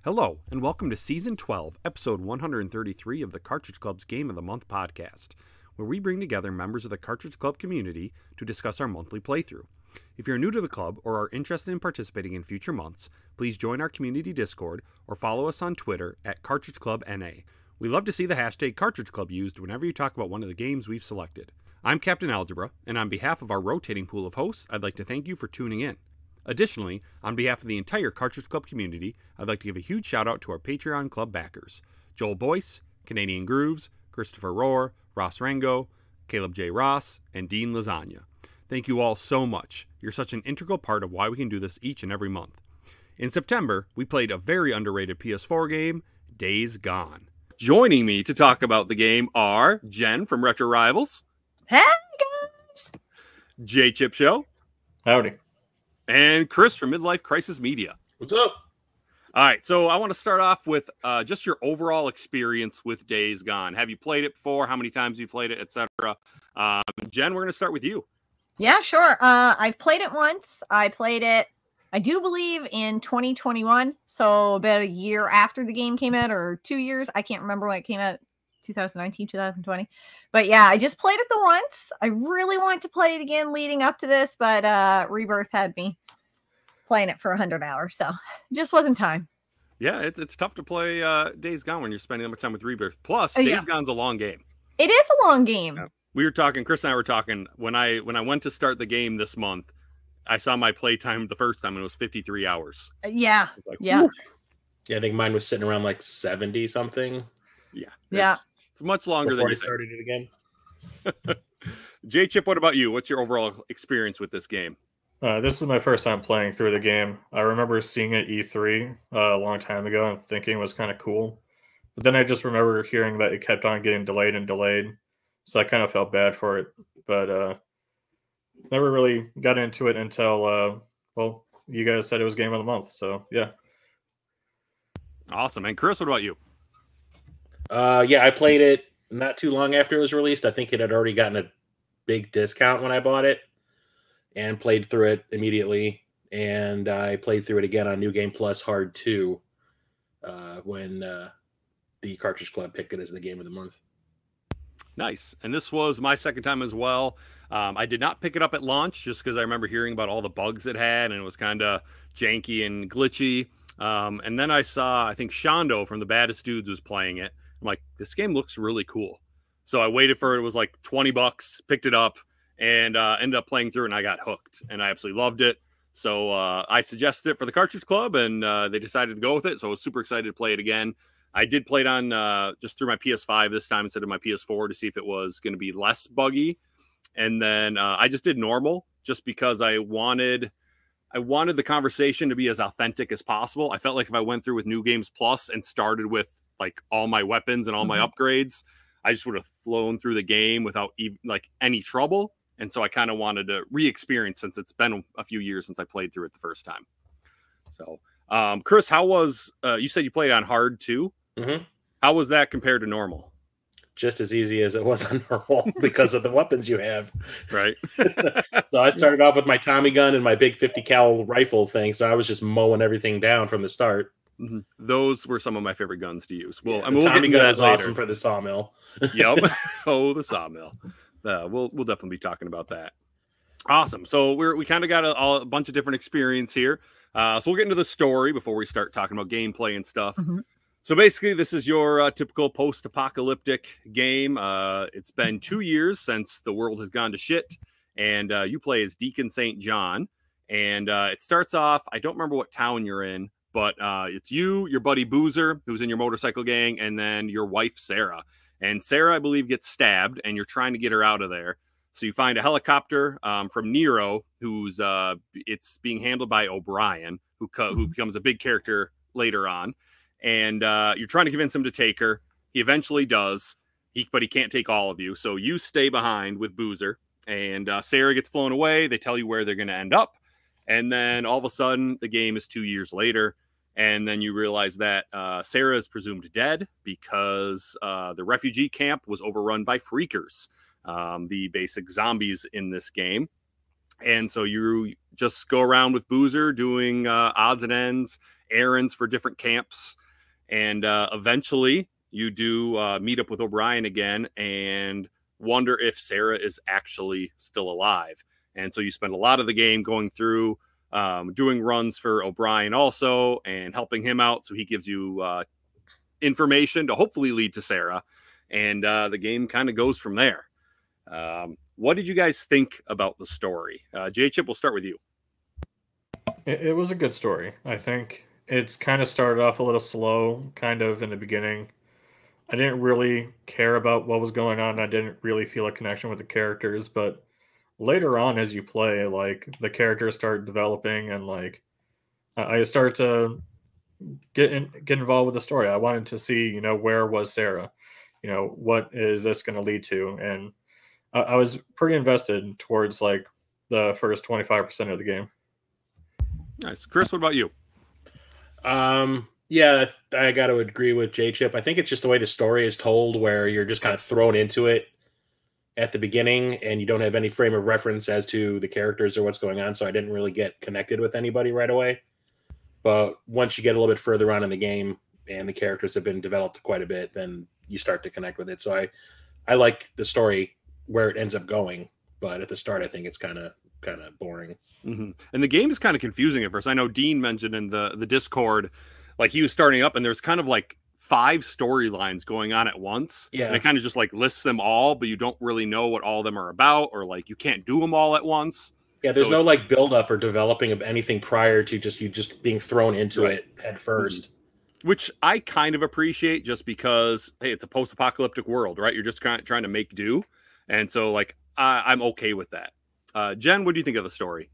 Hello, and welcome to Season 12, Episode 133 of the Cartridge Club's Game of the Month podcast, where we bring together members of the Cartridge Club community to discuss our monthly playthrough. If you're new to the club or are interested in participating in future months, please join our community Discord or follow us on Twitter at Cartridge Club NA. We love to see the hashtag Cartridge Club used whenever you talk about one of the games we've selected. I'm Captain Algebra, and on behalf of our rotating pool of hosts, I'd like to thank you for tuning in. Additionally, on behalf of the entire Cartridge Club community, I'd like to give a huge shout out to our Patreon Club backers: Joel Boyce, Canadian Grooves, Christopher Rohr, Ross Rango, Caleb J. Ross, and Dean Lasagna. Thank you all so much. You're such an integral part of why we can do this each and every month. In September, we played a very underrated PS4 game, Days Gone. Joining me to talk about the game are Jenn from Retro Rivals. Hey, guys! J Chip Show. Howdy. And Chris from Midlife Crisis Media. What's up? All right, so I want to start off with just your overall experience with Days Gone. Have you played it before? How many times you played it, etc.? Jenn, we're going to start with you. Yeah, sure. I've played it once. I played it, I do believe, in 2021. So about a year after the game came out, or 2 years. I can't remember when it came out. 2019, 2020. But yeah, I just played it the once. I really want to play it again leading up to this, but Rebirth had me playing it for 100 hours, so it just wasn't time. Yeah, it's tough to play Days Gone when you're spending that much time with Rebirth. Plus, Days Gone's a long game. It is a long game. Yeah. We were talking, Chris and I were talking, when I went to start the game this month, I saw my play time the first time, and it was 53 hours. Yeah, like, yeah. Woof. Yeah, I think mine was sitting around like 70 something. Yeah. It's much longer before than you I started it again. J Chip, what about you? What's your overall experience with this game? This is my first time playing through the game. I remember seeing it E3 a long time ago and thinking it was kind of cool. But then I just remember hearing that it kept on getting delayed and delayed. So I kind of felt bad for it. But never really got into it until, well, you guys said it was Game of the Month. So, yeah. Awesome. And Chris, what about you? Yeah, I played it not too long after it was released. I think it had already gotten a big discount when I bought it, and played through it immediately. And I played through it again on New Game Plus Hard 2 when the Cartridge Club picked it as the Game of the Month. Nice. And this was my second time as well. I did not pick it up at launch just because I remember hearing about all the bugs it had, and it was kind of janky and glitchy. And then I saw, I think Shondo from The Baddest Dudes was playing it. I'm like, this game looks really cool. So I waited for it. It was like $20, picked it up, and ended up playing through it, and I got hooked, and I absolutely loved it. So I suggested it for the Cartridge Club, and they decided to go with it. So I was super excited to play it again. I did play it on just through my PS5 this time instead of my PS4 to see if it was going to be less buggy. And then I just did normal just because I wanted the conversation to be as authentic as possible. I felt like if I went through with New Games Plus and started with like all my weapons and all my upgrades, I just would have flown through the game without even like any trouble. And so I kind of wanted to re-experience, since it's been a few years since I played through it the first time. So, Chris, how was, you said you played on hard too? Mm-hmm. How was that compared to normal? Just as easy as it was on normal because of the weapons you have. Right. So I started off with my Tommy gun and my big 50 cal rifle thing. So I was just mowing everything down from the start. Mm-hmm. Those were some of my favorite guns to use. Well, yeah, I mean, we'll Tommy get into gun that is later. awesome for the sawmill. Yep. Oh, the sawmill. We'll definitely be talking about that. Awesome. So we kind of got a bunch of different experience here. So we'll get into the story before we start talking about gameplay and stuff. Mm-hmm. So basically, this is your typical post-apocalyptic game. It's been 2 years since the world has gone to shit, and you play as Deacon St. John. And it starts off, I don't remember what town you're in, but it's you, your buddy Boozer, who's in your motorcycle gang, and then your wife, Sarah. And Sarah, I believe, gets stabbed, and you're trying to get her out of there. So you find a helicopter from Nero, who's it's being handled by O'Brien, who becomes a big character later on. And you're trying to convince him to take her. He eventually does, but he can't take all of you. So you stay behind with Boozer, and Sarah gets flown away. They tell you where they're going to end up. And then all of a sudden, the game is 2 years later. And then you realize that Sarah is presumed dead because the refugee camp was overrun by freakers, the basic zombies in this game. And so you just go around with Boozer doing odds and ends errands for different camps. And eventually you do meet up with O'Brien again and wonder if Sarah is actually still alive. And so you spend a lot of the game going through doing runs for O'Brien also and helping him out. So he gives you information to hopefully lead to Sarah. And the game kind of goes from there. What did you guys think about the story? J-Chip, we'll start with you. It was a good story. I think it's kind of started off a little slow, kind of in the beginning. I didn't really care about what was going on. I didn't really feel a connection with the characters, but later on as you play, like the characters start developing and like I start to get involved with the story. I wanted to see, you know, where was Sarah? You know, what is this going to lead to? And I was pretty invested towards like the first 25% of the game. Nice. Chris, what about you? Yeah, I got to agree with J-Chip. I think it's just the way the story is told, where you're just kind of thrown into it at the beginning and you don't have any frame of reference as to the characters or what's going on. So I didn't really get connected with anybody right away. But once you get a little bit further on in the game and the characters have been developed quite a bit, then you start to connect with it. So I like the story where it ends up going. But at the start, I think it's kind of boring. Mm-hmm. And the game is kind of confusing at first. I know Dean mentioned in the Discord, like he was starting up and there's kind of like 5 storylines going on at once. Yeah. And it kind of just like lists them all, but you don't really know what all of them are about, or like you can't do them all at once. Yeah, there's no like build up or developing of anything prior to you just being thrown into it at first. Mm-hmm. Which I kind of appreciate, just because, hey, it's a post-apocalyptic world, right? You're just kind of trying to make do. And so like I'm okay with that. Jen, what do you think of the story?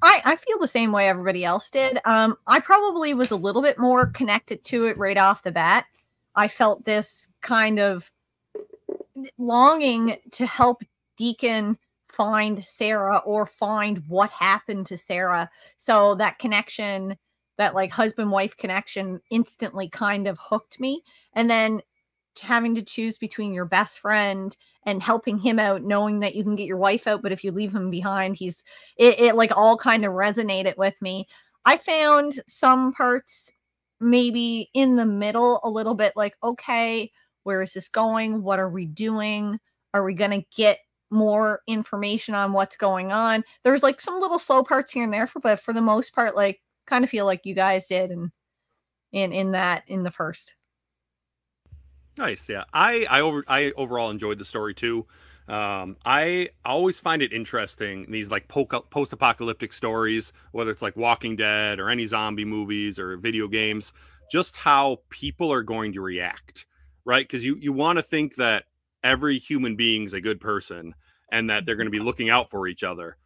I feel the same way everybody else did. I probably was a little bit more connected to it right off the bat. I felt this kind of longing to help Deacon find Sarah or find what happened to Sarah. So that connection, that like husband-wife connection, instantly kind of hooked me. And then having to choose between your best friend and helping him out, knowing that you can get your wife out, but if you leave him behind, it like all kind of resonated with me. I found some parts maybe in the middle a little bit like, okay, where is this going? What are we doing? Are we going to get more information on what's going on? There's like some little slow parts here and there, but for the most part, like kind of feel like you guys did in the first. Nice. Yeah. I overall enjoyed the story too. I always find it interesting, these like post-apocalyptic stories, whether it's like Walking Dead or any zombie movies or video games, just how people are going to react, right? Because you want to think that every human being's a good person and that they're going to be looking out for each other.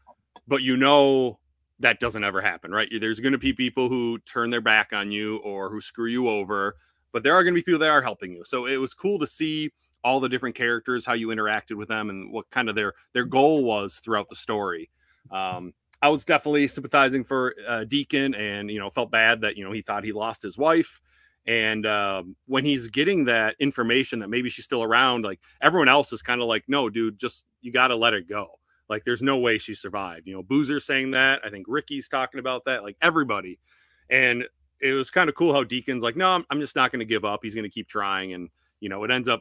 But you know that doesn't ever happen, right? There's going to be people who turn their back on you or who screw you over, but there are going to be people that are helping you. So it was cool to see all the different characters, how you interacted with them, and what kind of their goal was throughout the story. I was definitely sympathizing for Deacon, and felt bad that he thought he lost his wife. And when he's getting that information that maybe she's still around, like everyone else is kind of like, no, dude, just you got to let it go. Like there's no way she survived. Boozer's saying that. I think Ricky's talking about that. Like everybody, and it was kind of cool how Deacon's like, no, I'm just not going to give up. He's going to keep trying. And, it ends up,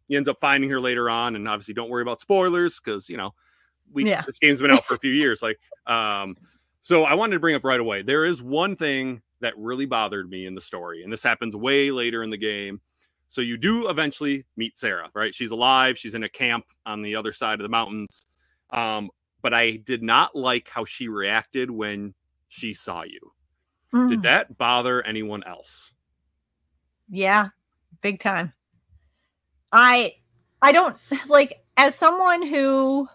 he ends up finding her later on. And obviously don't worry about spoilers, because, this game's been out for a few years. Like, so I wanted to bring up right away, there is one thing that really bothered me in the story. And this happens way later in the game. So you do eventually meet Sarah, right? She's alive. She's in a camp on the other side of the mountains. But I did not like how she reacted when she saw you. Did that bother anyone else? Yeah, big time. I don't like, as someone who,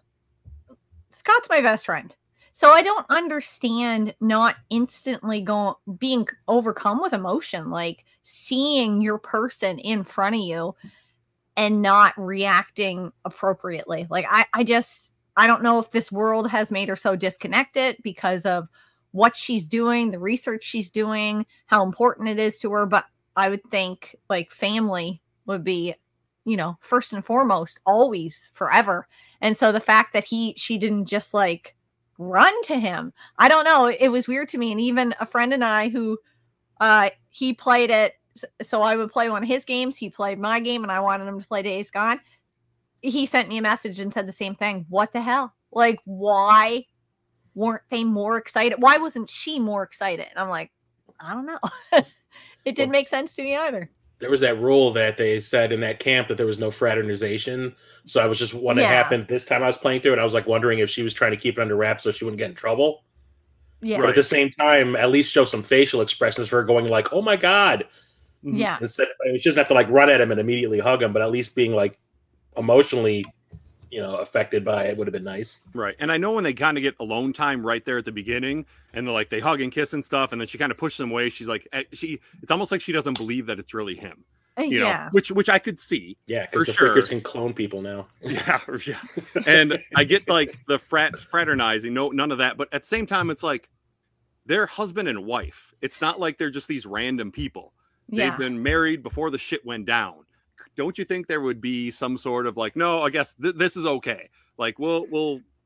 Scott's my best friend, so I don't understand not instantly being overcome with emotion, like seeing your person in front of you and not reacting appropriately. Like I don't know if this world has made her so disconnected because of what she's doing, the research she's doing, how important it is to her. But I would think like family would be, first and foremost, always, forever. And so the fact that she didn't just like run to him, I don't know. It was weird to me. And even a friend and I who He played it, so I would play one of his games. He played my game, and I wanted him to play Days Gone. He sent me a message and said the same thing. What the hell? Like, why weren't they more excited? Why wasn't she more excited? And I'm like, I don't know. It didn't make sense to me either. There was that rule that they said in that camp that there was no fraternization. So I was just when it happened this time I was playing through it, I was like wondering if she was trying to keep it under wraps so she wouldn't get in trouble. Yeah. But at the same time, at least show some facial expressions for her going like, "Oh my god." Yeah. Instead, she doesn't have to like run at him and immediately hug him, but at least being like emotionally, affected by it would have been nice. Right. And I know when they kind of get alone time right there at the beginning and they're like, they hug and kiss and stuff. And then she kind of pushes him away. She's like, it's almost like she doesn't believe that it's really him, you know, which I could see. Yeah. Because the freakers can clone people now. Yeah. And I get like the fraternizing, none of that. But at the same time, it's like they're husband and wife. It's not like they're just these random people. They've been married before the shit went down. Don't you think there would be some sort of like, no, I guess this is okay. Like we'll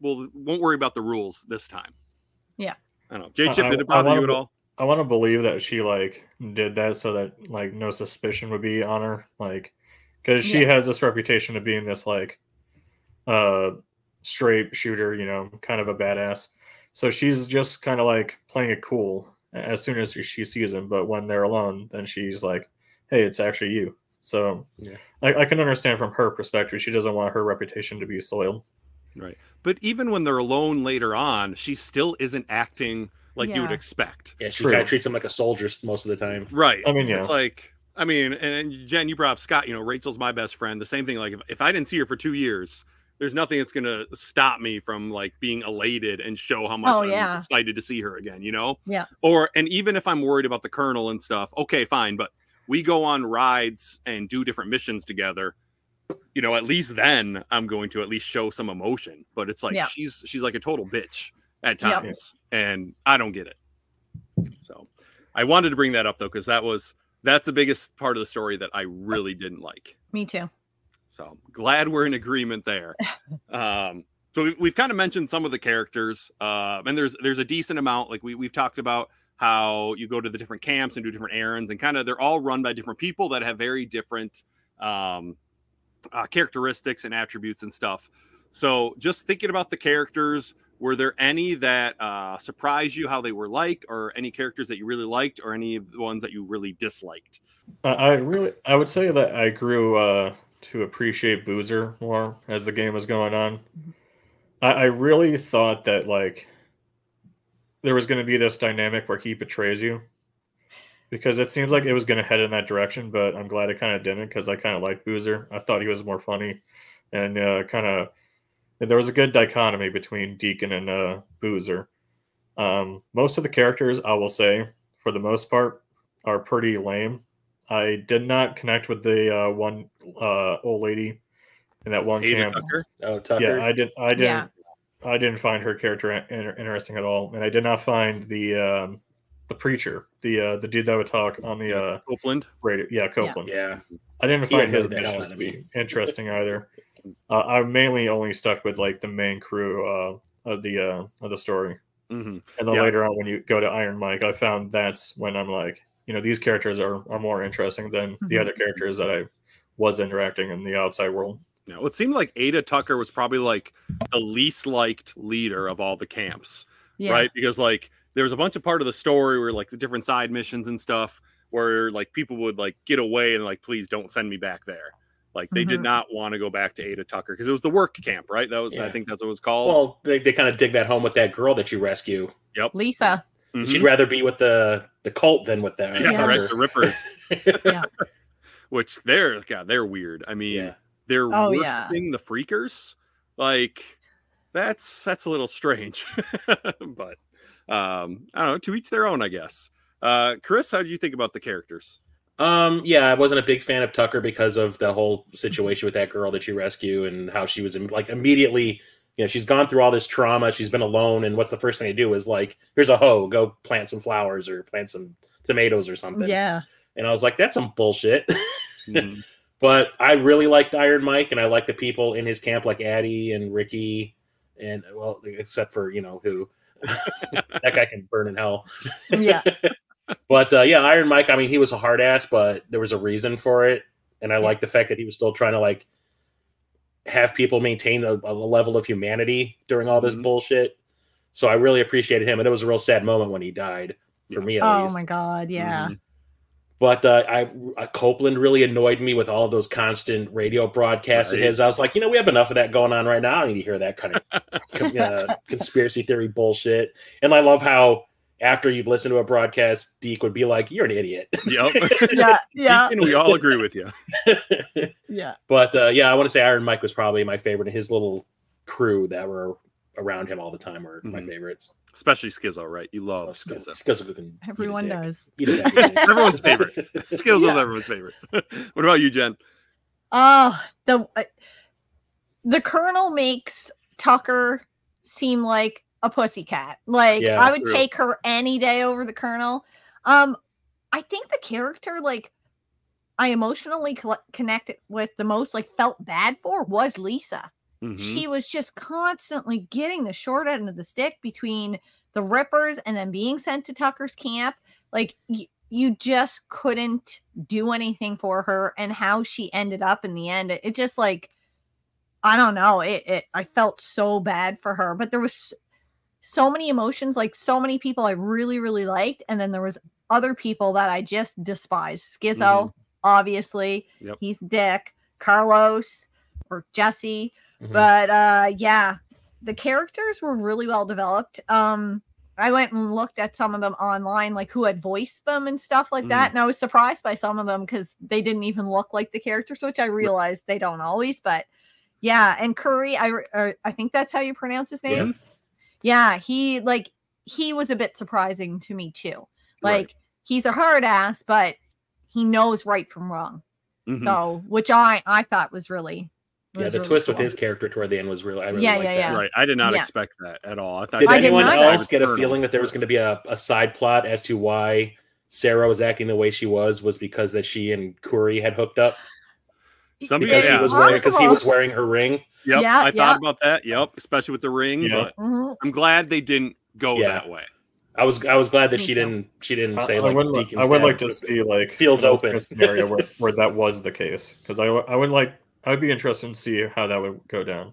won't worry about the rules this time. Yeah. I don't know. J-Chip, did it bother you at all? I want to believe that she like did that so that like no suspicion would be on her. Like, because she has this reputation of being this like straight shooter, kind of a badass. So she's just kind of like playing it cool as soon as she sees him. But when they're alone, then she's like, hey, it's actually you. So I can understand from her perspective. She doesn't want her reputation to be soiled. Right. But even when they're alone later on, she still isn't acting like you would expect. Yeah, she kind of treats him like a soldier most of the time. Right. I mean, it's like, and Jen, you brought up Scott, Rachel's my best friend. The same thing, like if I didn't see her for 2 years, there's nothing that's going to stop me from like being elated and show how much I'm excited to see her again, Yeah. And even if I'm worried about the Colonel and stuff, okay, fine. But we go on rides and do different missions together, at least then I'm going to at least show some emotion. But it's like she's like a total bitch at times, and I don't get it. So I wanted to bring that up though, because that's the biggest part of the story that I really didn't like. Me too. So glad we're in agreement there. So we've kind of mentioned some of the characters, and there's a decent amount. Like we've talked about how you go to the different camps and do different errands, and kind of they're all run by different people that have very different characteristics and attributes and stuff. So just thinking about the characters, were there any that surprised you how they were like, or any characters that you really liked, or any of the ones that you really disliked? I would say that I grew to appreciate Boozer more as the game was going on. I really thought that like there was going to be this dynamic where he betrays you, because it seems like it was going to head in that direction, but I'm glad it kind of didn't, because I kind of liked Boozer. I thought he was more funny, and there was a good dichotomy between Deacon and Boozer. Most of the characters, I will say, for the most part, are pretty lame. I did not connect with the one old lady in that one camp. Tucker? Oh, Tucker. Yeah, I didn't find her character interesting at all, and I did not find the preacher, the dude that would talk on the Copeland radio. Yeah, Copeland. Yeah, I didn't find his missions to be interesting either. I mainly only stuck with like the main crew of the story, and then later on when you go to Iron Mike, I found that's when I'm like, these characters are more interesting than the other characters that I was interacting in the outside world. No, it seemed like Ada Tucker was probably like the least liked leader of all the camps, right? Because like there was a bunch of part of the story where like the different side missions and stuff where like people would like get away and like, please don't send me back there. Like they did not want to go back to Ada Tucker because it was the work camp, right? That was I think that's what it was called. Well, they kind of dig that home with that girl that you rescue. Yep, Lisa. She'd rather be with the cult than with them. Right, the Rippers. Which they're weird. I mean, they're worshiping the Freakers. Like that's a little strange. But I don't know. To each their own, I guess. Chris, how do you think about the characters? I wasn't a big fan of Tucker because of the whole situation with that girl that you rescue and how she was like immediately. She's gone through all this trauma. She's been alone. And what's the first thing they do is like, here's a hoe, go plant some flowers or plant some tomatoes or something. Yeah. And I was like, that's some bullshit. But I really liked Iron Mike, and I liked the people in his camp like Addie and Ricky. And well, except for, who that guy can burn in hell. Yeah. But yeah, Iron Mike, I mean, he was a hard ass, but there was a reason for it. And I like the fact that he was still trying to like have people maintain a level of humanity during all this bullshit. So I really appreciated him. And it was a real sad moment when he died, for me at least. Oh my God, yeah. But Copeland really annoyed me with all of those constant radio broadcasts of his. I was like, you know, we have enough of that going on right now. I don't need to hear that kind of conspiracy theory bullshit. And I love how after you'd listen to a broadcast, Deke would be like, you're an idiot. Yep. Yeah. And we all agree with you. Yeah. But yeah, I want to say Iron Mike was probably my favorite. And his little crew that were around him all the time were my favorites. Especially Schizo, right? You love Schizo. Schizo can Everyone does. Everyone's favorite. Schizo's everyone's favorite. What about you, Jen? The Colonel makes Tucker seem like a pussycat. Like, I would take her any day over the Colonel. I think the character, like, I emotionally connected with the most, like, felt bad for was Lisa. She was just constantly getting the short end of the stick between the Rippers and then being sent to Tucker's camp. Like, you just couldn't do anything for her, and how she ended up in the end, it just, like, I don't know. I felt so bad for her, but there was so many emotions, like so many people I really, really liked. And then there was other people that I just despised. Schizo, obviously, he's Dick. Carlos or Jesse. But yeah, the characters were really well developed. I went and looked at some of them online, like who had voiced them and stuff like that. And I was surprised by some of them because they didn't even look like the characters, which I realized they don't always. But yeah, and Curry, I think that's how you pronounce his name. Yeah, he was a bit surprising to me too. Like, he's a hard ass, but he knows right from wrong. So, which I thought was really. Yeah, the twist with his character toward the end was really, I really liked that. Right. I did not expect that at all. I thought did anyone else get a feeling that there was going to be a side plot as to why Sarah was acting the way she was because that she and Curry had hooked up? Because he was wearing her ring. Yep. I thought about that. Yep. Especially with the ring. But I'm glad they didn't go that way. I was glad that she didn't say like I would like to see like fields open scenario where that was the case, because I would be interested to see how that would go down.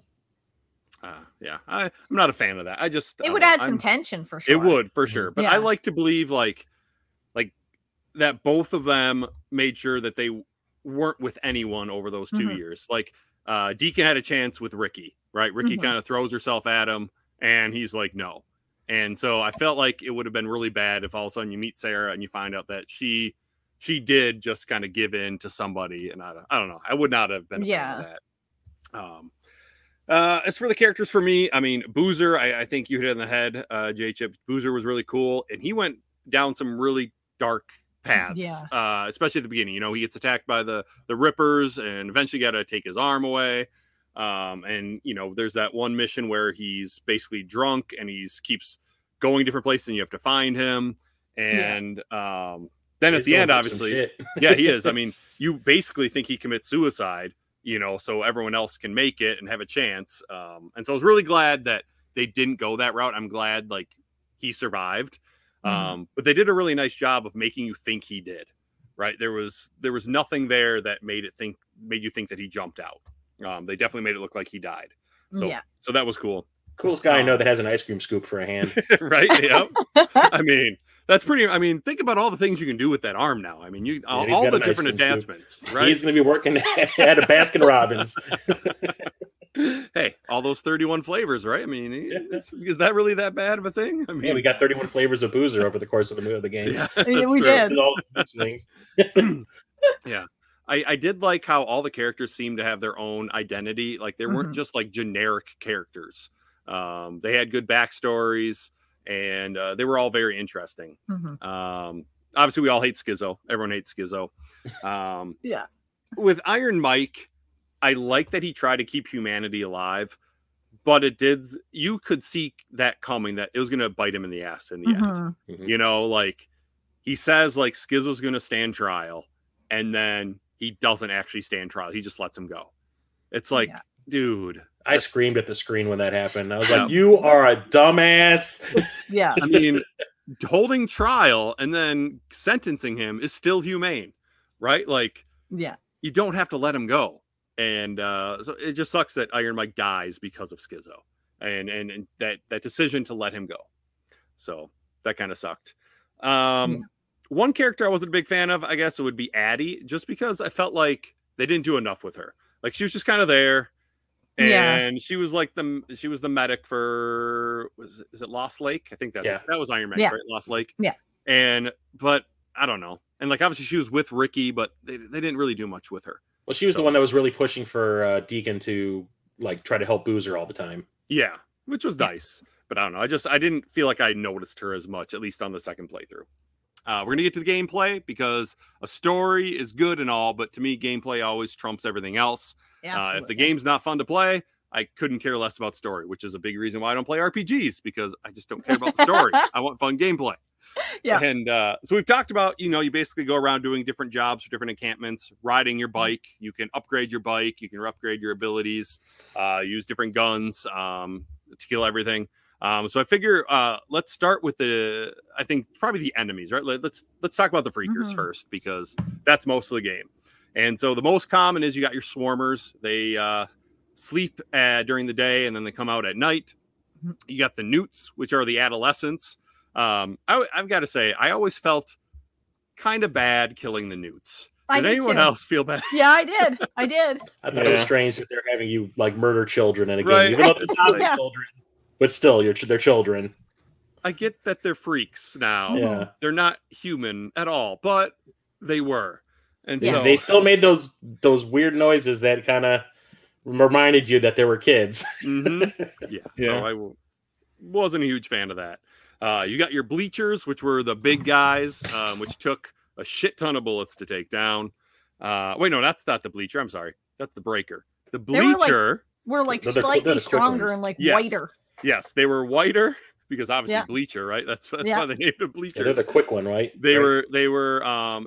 I'm not a fan of that. It would add some tension for sure. It would for sure, but I like to believe like that both of them made sure that they weren't with anyone over those 2 years. Like Deacon had a chance with Ricky, right? Ricky kind of throws herself at him, and he's like, no. And so I felt like it would have been really bad if all of a sudden you meet Sarah and you find out that she did just kind of give in to somebody, and I don't know. I would not have been a fan of that. As for the characters for me, I mean, Boozer, I think you hit it on the head, J-Chip. Boozer was really cool, and he went down some really dark paths, especially at the beginning. You know, he gets attacked by the Rippers and eventually got to take his arm away. And, you know, there's that one mission where he's basically drunk and keeps going different places and you have to find him. And then at the end, obviously, he is. I mean, you basically think he commits suicide, you know, so everyone else can make it and have a chance. And so I was really glad that they didn't go that route. I'm glad like he survived. But they did a really nice job of making you think he did, right? There was nothing there that made you think that he jumped out. They definitely made it look like he died. So that was cool. Coolest guy I know that has an ice cream scoop for a hand. Right? Yep. I mean, that's pretty. I mean, think about all the things you can do with that arm now. I mean, all the different attachments, right? He's going to be working at a Baskin Robbins. Hey, all those 31 flavors, right? I mean, is that really that bad of a thing? I mean, we got 31 flavors of Boozer over the course of the game. Yeah, we did. All those things. Yeah. I did like how all the characters seemed to have their own identity. Like they weren't just like generic characters. They had good backstories, and they were all very interesting. Obviously, we all hate Schizo. Everyone hates Schizo. With Iron Mike, I like that he tried to keep humanity alive, but you could see that coming, that it was going to bite him in the ass in the end. You know, like he says like Schizo's going to stand trial, and then he doesn't actually stand trial. He just lets him go. It's like, dude. I screamed at the screen when that happened. I was like, you are a dumbass. Yeah. I mean, holding trial and then sentencing him is still humane, right? Like, Yeah. you don't have to let him go. And so it just sucks that Iron Mike dies because of Schizo and that decision to let him go. So that kind of sucked. One character I wasn't a big fan of, I guess it would be Addie, just because I felt like they didn't do enough with her. Like, she was just kind of there. And she was like the medic for, is it Lost Lake? I think that was Iron Man, right? Lost Lake. Yeah. But I don't know. And like, obviously she was with Ricky, but they didn't really do much with her. Well, she was the one that was really pushing for Deacon to like try to help Boozer all the time. Yeah, which was nice. But I don't know. I didn't feel like I noticed her as much, at least on the second playthrough. We're going to get to the gameplay because a story is good and all, but to me, gameplay always trumps everything else. If the game's not fun to play, I couldn't care less about story, which is a big reason why I don't play RPGs, because I just don't care about the story. I want fun gameplay. Yeah. And so we've talked about, you basically go around doing different jobs for different encampments, riding your bike. You can upgrade your bike. You can upgrade your abilities, use different guns to kill everything. So I figure let's start with I think probably the enemies, right? Let's talk about the freakers first, because that's most of the game. And so the most common is you got your swarmers. They sleep during the day and then they come out at night. You got the newts, which are the adolescents. I've got to say, I always felt kind of bad killing the newts. Did anyone else feel bad? Yeah, I did. I thought it was strange that they're having you like murder children in a game, right. even though they're not children. But still, they're children. I get that they're freaks now. Yeah. They're not human at all, but they were. And so they still made those weird noises that kind of reminded you that they were kids. Yeah. So I wasn't a huge fan of that. You got your bleachers, which were the big guys, which took a shit ton of bullets to take down. Wait, no, that's not the bleacher. I'm sorry. That's the breaker. The bleacher were slightly stronger and whiter. Yes, they were whiter because obviously bleacher, right? That's why they named it bleachers. Yeah, they're the quick one, right? They were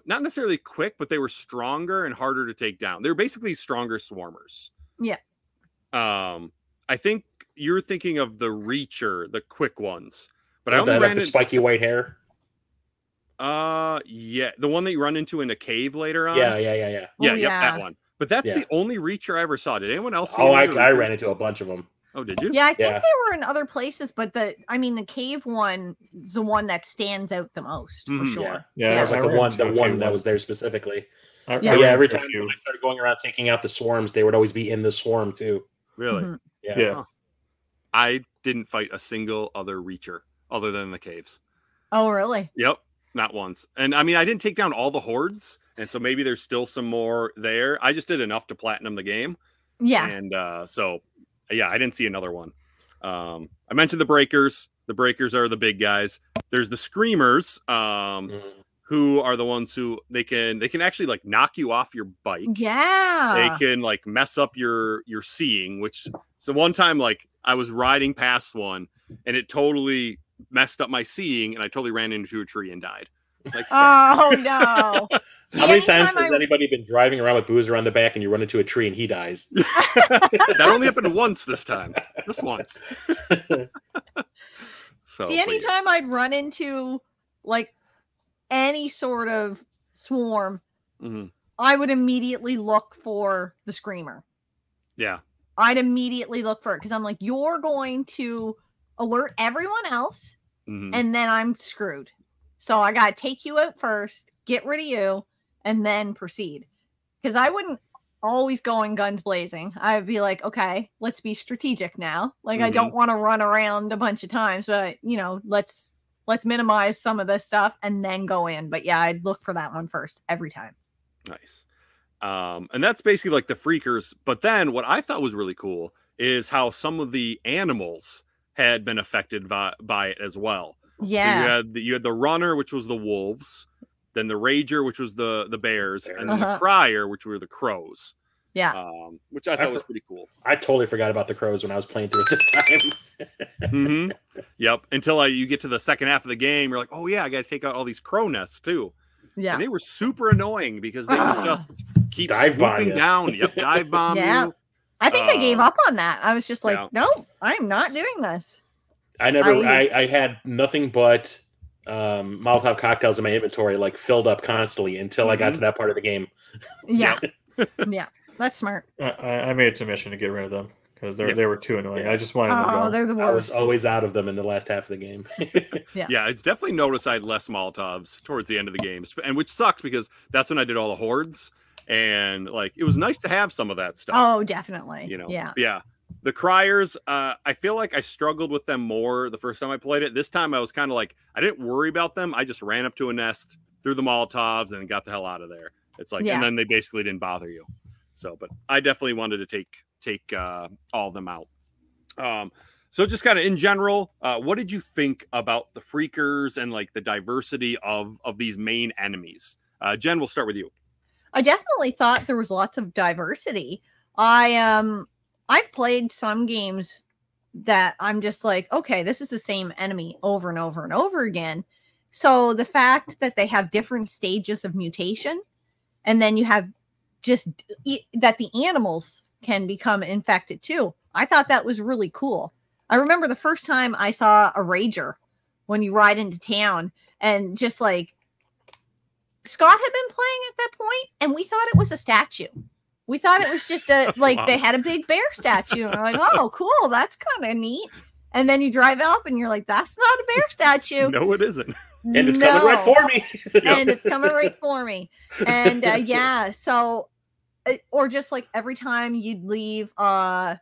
not necessarily quick, but they were stronger and harder to take down. They were basically stronger swarmers. Yeah. I think you're thinking of the Reacher, the quick ones. But I only only ran the spiky white hair. Yeah, the one that you run into in a cave later on. Yeah. That one. But that's the only Reacher I ever saw. Did anyone else see I ran into a bunch of them. Oh, did you? Yeah, I think they were in other places, but the cave one is the one that stands out the most for sure. Yeah, it was like the one that was there specifically. Every time I started going around taking out the swarms, they would always be in the swarm too. Really? Yeah. I didn't fight a single other Reacher other than the caves. Oh, really? Yep. Not once. And I mean, I didn't take down all the hordes, and so maybe there's still some more there. I just did enough to platinum the game. Yeah. And I didn't see another one. I mentioned the breakers. The breakers are the big guys. There's the screamers, who are the ones who they can actually like knock you off your bike. Yeah. They can like mess up your seeing, so one time like I was riding past one and it totally messed up my seeing and I totally ran into a tree and died. Like, oh no. How many times has anybody been driving around with Boozer on the back and you run into a tree and he dies? That only happened once this time. Just once. So see, anytime I'd run into like any sort of swarm, I would immediately look for the screamer. Yeah. I'd immediately look for it because I'm like, you're going to alert everyone else and then I'm screwed. So I got to take you out first, get rid of you, and then proceed. Because I wouldn't always go in guns blazing. I would be like, okay, let's be strategic now. Like, I don't want to run around a bunch of times, but, let's minimize some of this stuff and then go in. But yeah, I'd look for that one first every time. Nice. And that's basically like the freakers. But then what I thought was really cool is how some of the animals had been affected by it as well. Yeah. So you had the runner, which was the wolves, then the rager, which was the bears, and then the crier, which were the crows. Yeah. Which I thought was pretty cool. I totally forgot about the crows when I was playing through it this time. Yep. Until you get to the second half of the game, you're like, oh yeah, I got to take out all these crow nests too. Yeah. And they were super annoying because they would just keep dive swooping down. Yep. Dive bomb you. I think I gave up on that. I was just like, no, I'm not doing this. I had nothing but Molotov cocktails in my inventory like filled up constantly until I got to that part of the game. Yeah. Yeah. That's smart. I made it a mission to get rid of them because they were too annoying. I just wanted them Oh, gone. they're the I was worst. always out of them in the last half of the game. Yeah, it's definitely noticed I had less Molotovs towards the end of the game, and which sucked because that's when I did all the hordes, and like it was nice to have some of that stuff. Oh, definitely. You know, Yeah. The criers, I feel like I struggled with them more the first time I played it. This time I was kind of like, I didn't worry about them. I just ran up to a nest, threw the Molotovs, and got the hell out of there. It's like, and then they basically didn't bother you. So, but I definitely wanted to take all of them out. So just kind of in general, what did you think about the Freakers and like the diversity of these main enemies? Jen, we'll start with you. I definitely thought there was lots of diversity. I've played some games that I'm just like, okay, this is the same enemy over and over and over again. So the fact that they have different stages of mutation, and then you have just that the animals can become infected too. I thought that was really cool. I remember the first time I saw a Rager when you ride into town, and just like Scott had been playing at that point, and we thought it was a statue. We thought it was just a, like, Wow. They had a big bear statue. And we're like, oh, cool. That's kind of neat. And then you drive up and you're like, that's not a bear statue. No, it isn't. And it's coming right for me. And it's coming right for me. And yeah, so, or just like every time you'd leave, I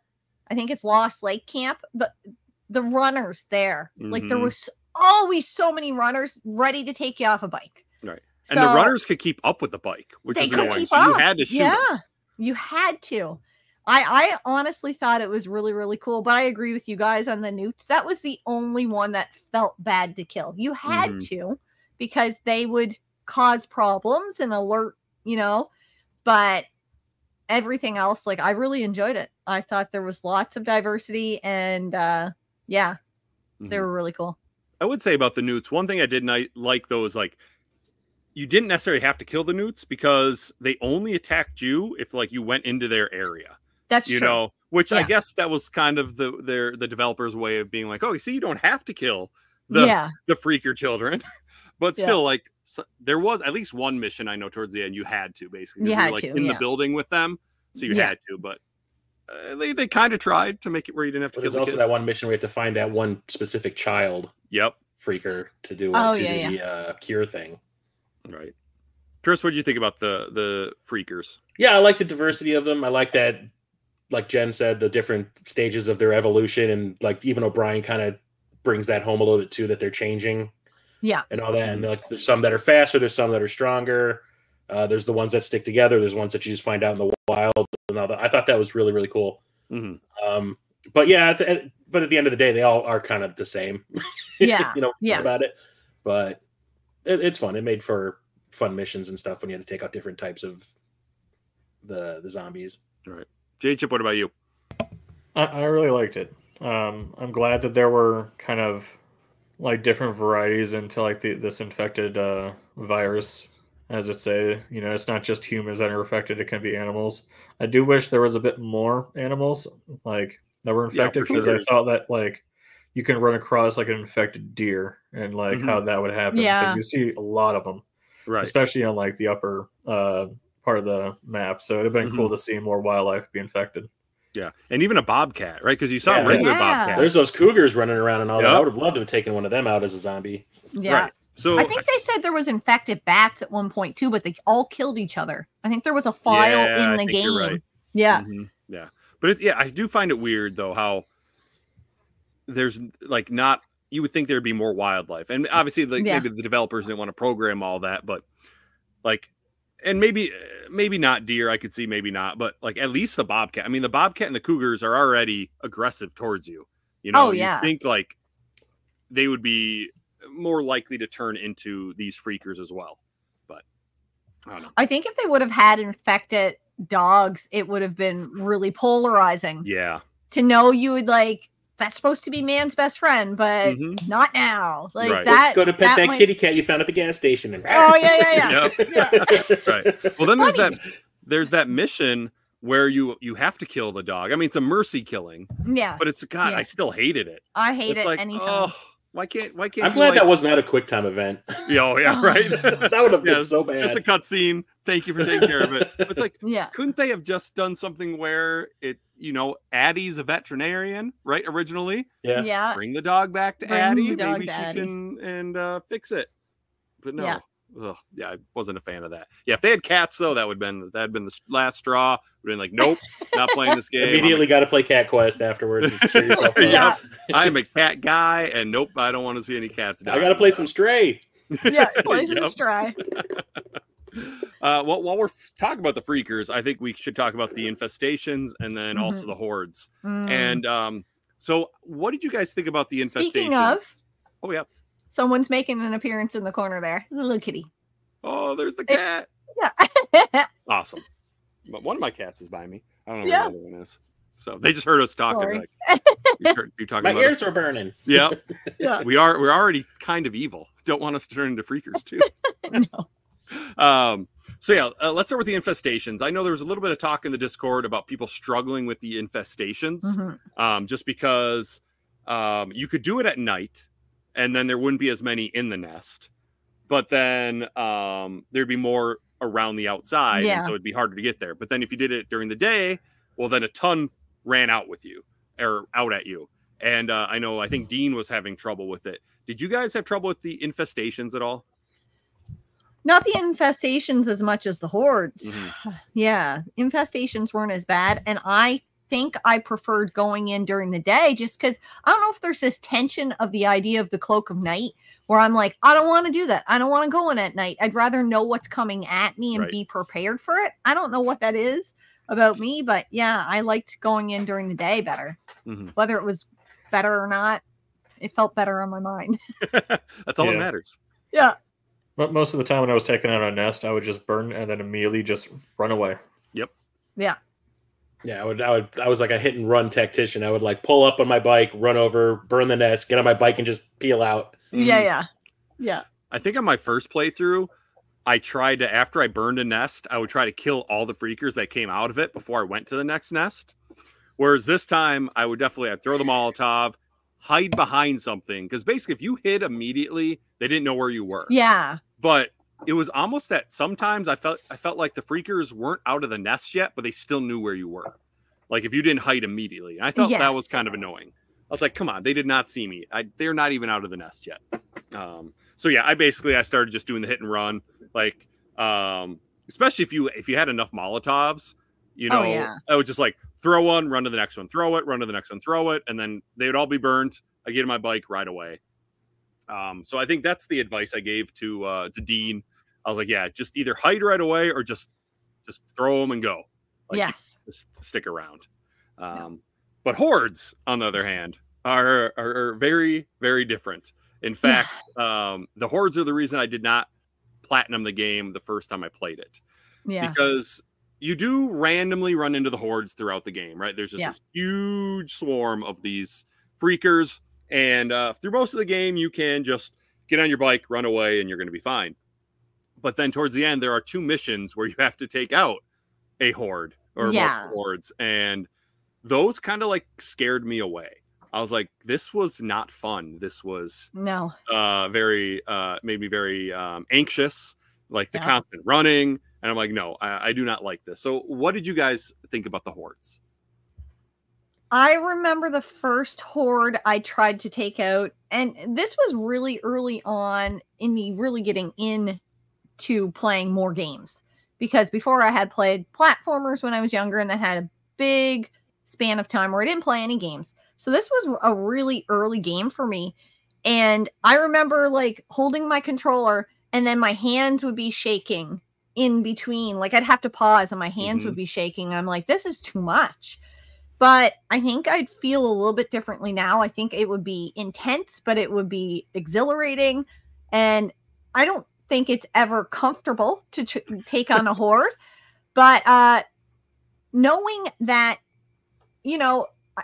think it's Lost Lake Camp, but the runners there, like there was always so many runners ready to take you off a bike. Right. So, And the runners could keep up with the bike, which is annoying. So you had to shoot them. You had to. I honestly thought it was really, really cool, but I agree with you guys on the newts. That was the only one that felt bad to kill. You had to, because they would cause problems and alert, but everything else, like, I really enjoyed it. I thought there was lots of diversity, and they were really cool. I would say about the newts, one thing I did not like though is like, you didn't necessarily have to kill the newts because they only attacked you if like you went into their area. That's true. Which I guess that was kind of the developers' way of being like, oh, you see, you don't have to kill the freaker children, but still, like, there was at least one mission I know towards the end you had to basically. You were, like, in the building with them, so you had to. But they kind of tried to make it where you didn't have to. There's also that one mission where you have to find that one specific child. Freaker to do the cure thing. Right. Chris, what do you think about the freakers? Yeah, I like the diversity of them. I like that, like Jen said, the different stages of their evolution, and like even O'Brien kind of brings that home a little bit too, that they're changing. Yeah. And all that. And like there's some that are faster, there's some that are stronger. There's the ones that stick together, there's ones that you just find out in the wild and all that. I thought that was really, really cool. But yeah, but at the end of the day, they all are kind of the same. About it. But it's fun. It made for fun missions and stuff when you had to take out different types of the zombies. All right. J-Chip, what about you? I really liked it. I'm glad that there were kind of like different varieties into like this infected virus, as it say. It's not just humans that are affected, it can be animals. I do wish there was a bit more animals like that were infected, because I thought that like you can run across like an infected deer and like how that would happen, because you see a lot of them, right? Especially on like the upper part of the map. So it'd have been cool to see more wildlife be infected. Yeah, and even a bobcat, right? Because you saw a regular bobcat. There's those cougars running around and all that. I would have loved to have taken one of them out as a zombie. Yeah. Right. So I think they said there was infected bats at one point too, but they all killed each other. I think there was a file in the game. Right. Yeah. Yeah. But I do find it weird though how there's like not, you would think there'd be more wildlife, and obviously like maybe the developers didn't want to program all that, but like, and maybe not deer, I could see, maybe not, but like at least the bobcat. I mean, the bobcat and the cougars are already aggressive towards you. You think like they would be more likely to turn into these freakers as well. But I don't know. I think if they would have had infected dogs, it would have been really polarizing. Yeah. To know you would like, that's supposed to be man's best friend, but not now. Like that. Go to pet that kitty cat you found at the gas station. And yeah. Right. Well, then there's that mission where you have to kill the dog. I mean, it's a mercy killing. Yeah. But it's I still hated it. I hate it like, anytime. Oh, Why can't I'm you, glad like... that was not a QuickTime event. Oh, yeah, right? That would have been so bad. Just a cutscene. Thank you for taking care of it. It's like, Yeah. couldn't they have just done something where it, Addie's a veterinarian, right? Originally, Yeah. bring the dog back to Bring Addie. the dog Maybe to she Addie. can and fix it. But no. Yeah. Ugh, yeah, I wasn't a fan of that. Yeah, if they had cats though, that'd been the last straw. Would been like, nope, not playing this game. Immediately got to play Cat Quest afterwards and cheer yourself up. Yeah, I'm a cat guy, and nope, I don't want to see any cats die. I got to play some Stray. Yeah, play some Stray. Well, while we're talking about the freakers, I think we should talk about the infestations and then also the hordes. And so, what did you guys think about the infestations? Speaking of, oh yeah, someone's making an appearance in the corner there. The little kitty. Oh, there's the cat. Yeah. Awesome. But one of my cats is by me. I don't know where the other one is. So they just heard us talking. Like, you're talking my about ears were burning. Yeah. Yeah. We're already kind of evil. Don't want us to turn into freakers too. No. So yeah, let's start with the infestations. I know there was a little bit of talk in the Discord about people struggling with the infestations, just because you could do it at night, and then there wouldn't be as many in the nest. But then there'd be more around the outside, and so it'd be harder to get there. But then if you did it during the day, well, then a ton ran out with you or out at you. And I think Dean was having trouble with it. Did you guys have trouble with the infestations at all? Not the infestations as much as the hordes. Yeah, infestations weren't as bad. And I think I preferred going in during the day just because I don't know if there's this tension of the idea of the cloak of night where I'm like, I don't want to do that. I don't want to go in at night. I'd rather know what's coming at me and be prepared for it. I don't know what that is about me, but yeah, I liked going in during the day better. Whether it was better or not, it felt better on my mind. That's all that matters. Yeah. But most of the time when I was taking out a nest, I would just burn and then immediately just run away. Yep. Yeah. Yeah, I was like a hit and run tactician. I would like pull up on my bike, run over, burn the nest, get on my bike and just peel out. Yeah. I think on my first playthrough, I tried to, after I burned a nest, I would try to kill all the freakers that came out of it before I went to the next nest. Whereas this time, I'd throw the Molotov, hide behind something. Because basically, if you hid immediately, they didn't know where you were. Yeah. But it was almost that sometimes I felt like the freakers weren't out of the nest yet, but they still knew where you were. Like if you didn't hide immediately. And I felt that was kind of annoying. I was like, come on, they did not see me. They're not even out of the nest yet. So yeah, I started just doing the hit and run. Like, especially if you had enough Molotovs, I would just like throw one, run to the next one, throw it, run to the next one, throw it. And then they would all be burned. I get on my bike right away. So I think that's the advice I gave to Dean. I was like, yeah, just either hide right away or just throw them and go. Like, just stick around. But hordes, on the other hand, are very, very different. In fact, the hordes are the reason I did not platinum the game the first time I played it. Yeah. Because you do randomly run into the hordes throughout the game, right? There's just a huge swarm of these freakers. And through most of the game, you can just get on your bike, run away, and you're going to be fine. But then towards the end, there are 2 missions where you have to take out a horde or multiple hordes. And those kind of like scared me away. I was like, this was not fun. This was very made me very anxious, like the constant running. And I'm like, no, I do not like this. So what did you guys think about the hordes? I remember the first horde I tried to take out, and this was really early on in me really getting into playing more games. Because before I had played platformers when I was younger, and then had a big span of time where I didn't play any games. So this was a really early game for me. And I remember like holding my controller and then my hands would be shaking in between. Like I'd have to pause and my hands would be shaking. I'm like, this is too much. But I think I'd feel a little bit differently now. I think it would be intense, but it would be exhilarating. And I don't think it's ever comfortable to take on a horde. But knowing that,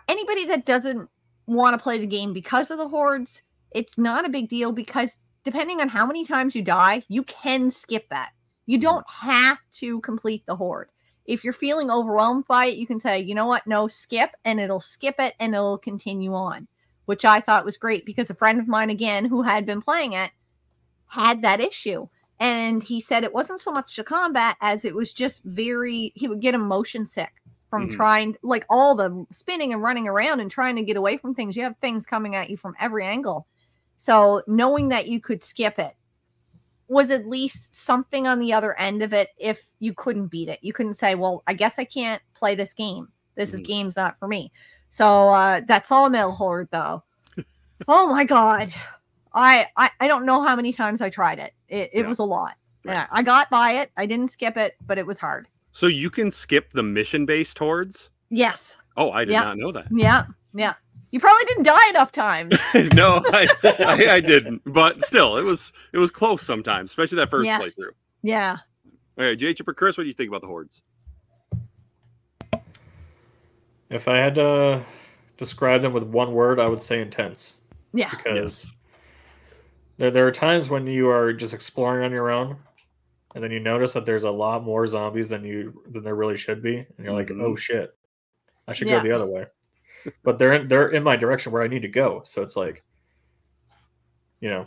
anybody that doesn't want to play the game because of the hordes, it's not a big deal because depending on how many times you die, you can skip that. You don't have to complete the horde. If you're feeling overwhelmed by it, you can say, you know what? No, skip, and it'll skip it and it'll continue on which I thought was great because a friend of mine, again, who had been playing it, had that issue. And he said it wasn't so much the combat as it was just he would get motion sick from trying, like, all the spinning and running around and trying to get away from things. You have things coming at you from every angle. So knowing that you could skip it was at least something on the other end of it. If you couldn't beat it, you couldn't say, well, I guess I can't play this game. This game's not for me. So that's all Mill Horde, though. Oh my God. I don't know how many times I tried it. It was a lot. Right. Yeah, I got by it. I didn't skip it, but it was hard. So you can skip the mission-based hordes? Yes. Oh, I did not know that. Yeah. Yeah. You probably didn't die enough times. No, I didn't. But still, it was close sometimes, especially that first playthrough. Yeah. All right, J. Chip or Chris, what do you think about the hordes? If I had to describe them with one word, I would say intense. Yeah. Because there are times when you are just exploring on your own, and then you notice that there's a lot more zombies than there really should be, and you're like, oh shit, I should go the other way. But they're in my direction where I need to go. So it's like, you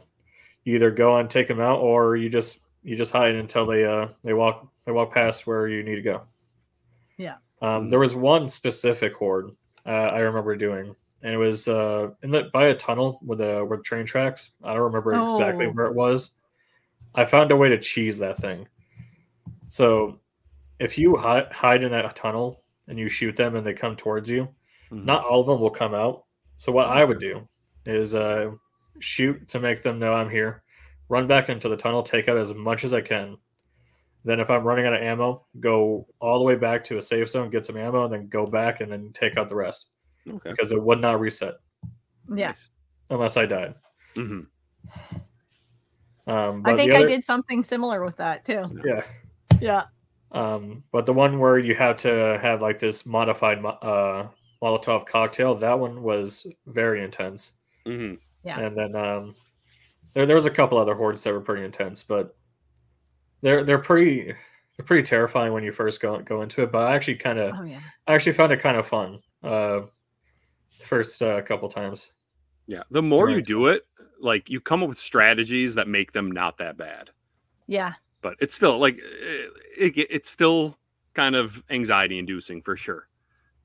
either go and take them out, or you just hide until they walk past where you need to go. Yeah. There was one specific horde I remember doing, and it was by a tunnel with train tracks. I don't remember exactly where it was. I found a way to cheese that thing. So if you hide in that tunnel and you shoot them and they come towards you, not all of them will come out. So what I would do is shoot to make them know I'm here, run back into the tunnel, take out as much as I can. Then if I'm running out of ammo, go all the way back to a safe zone, get some ammo, and then go back and then take out the rest. Okay. Because it would not reset. Yes. Unless I died. I think I did something similar with that too. Yeah. Yeah. But the one where you have to have like this modified Molotov cocktail, that one was very intense. Yeah. And then there was a couple other hordes that were pretty intense, but they're pretty terrifying when you first go into it. But I actually found it kind of fun first couple times. Yeah, the more you do it, like, you come up with strategies that make them not that bad. Yeah, but it's still like it's still kind of anxiety inducing for sure.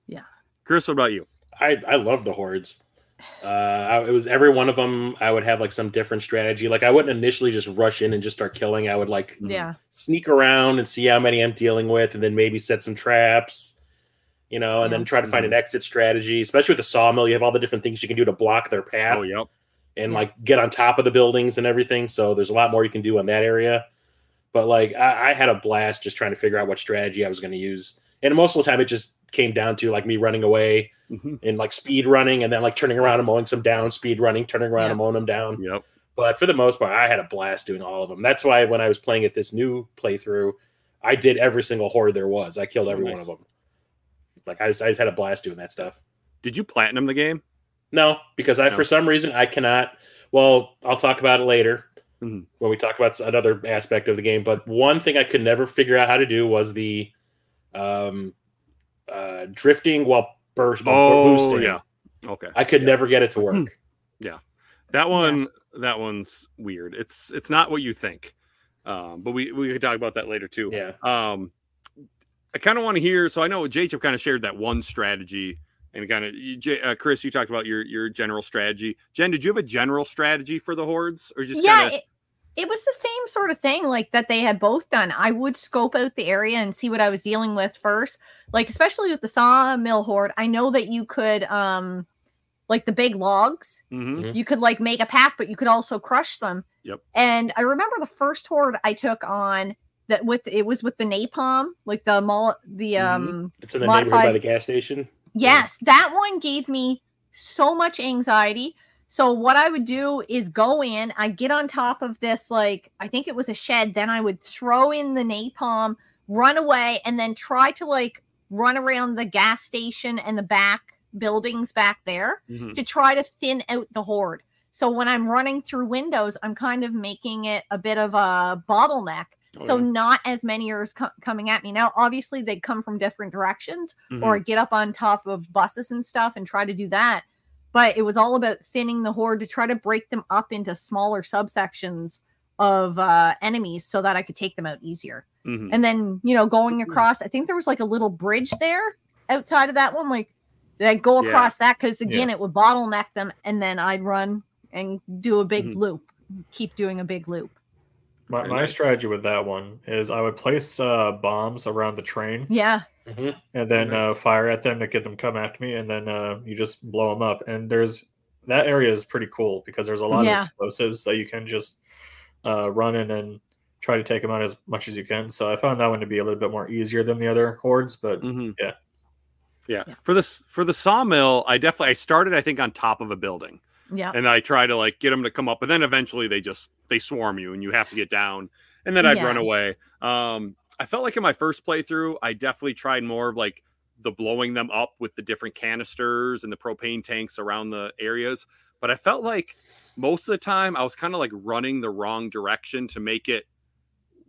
Yeah. Chris, what about you? I love the hordes. It was every one of them. I would have like some different strategy. Like, I wouldn't initially just rush in and just start killing. I would like sneak around and see how many I'm dealing with, and then maybe set some traps. And then try to find an exit strategy, especially with the sawmill. You have all the different things you can do to block their path. Oh, yep. And like get on top of the buildings and everything. So there's a lot more you can do in that area. But like, I had a blast just trying to figure out what strategy I was going to use. And most of the time it just came down to like me running away and like speed running, and then like turning around and mowing some down, speed running, turning around and mowing them down. Yep. But for the most part, I had a blast doing all of them. That's why when I was playing it this new playthrough, I did every single horde there was. I killed every one of them. Like, I just had a blast doing that stuff. Did you platinum the game? No, because for some reason, I cannot. Well, I'll talk about it later when we talk about another aspect of the game. But one thing I could never figure out how to do was the drifting while boosting. Yeah. Okay. I could never get it to work. Yeah. That one's weird. It's not what you think. But we could talk about that later too. Yeah. I kind of want to hear. So I know Jacob kind of shared that one strategy, and kind of Chris, you talked about your general strategy. Jen, did you have a general strategy for the hordes, or just it was the same sort of thing, like that they had both done. I would scope out the area and see what I was dealing with first, like especially with the sawmill horde. I know that you could like the big logs, you could like make a path, but you could also crush them. Yep. And I remember the first horde I took on. That it was with the napalm, like the it's in the neighborhood by the gas station. Yes, that one gave me so much anxiety. So what I would do is go in, I get on top of this, like I think it was a shed. Then I would throw in the napalm, run away, and then try to like run around the gas station and the back buildings back there to try to thin out the horde. So when I'm running through windows, I'm kind of making it a bit of a bottleneck. So not as many are coming at me. Now, obviously, they come from different directions or get up on top of buses and stuff and try to do that. but it was all about thinning the horde to try to break them up into smaller subsections of enemies so that I could take them out easier. And then, you know, going across, I think there was like a little bridge there outside of that one, like I'd go across that because again, it would bottleneck them, and then I'd run and do a big loop, keep doing a big loop. My strategy with that one is I would place bombs around the train. Yeah. And then fire at them to get them come after me, and then you just blow them up. And that area is pretty cool because there's a lot of explosives that you can just run in and try to take them out as much as you can. So I found that one to be a little bit more easier than the other hordes, but yeah. For the sawmill, I started, I think, on top of a building. Yeah. And I try to like get them to come up, and then eventually they swarm you and you have to get down, and then I'd run away. I felt like in my first playthrough, I definitely tried more of like the blowing them up with the different canisters and the propane tanks around the areas. But I felt like most of the time I was kind of like running the wrong direction to make it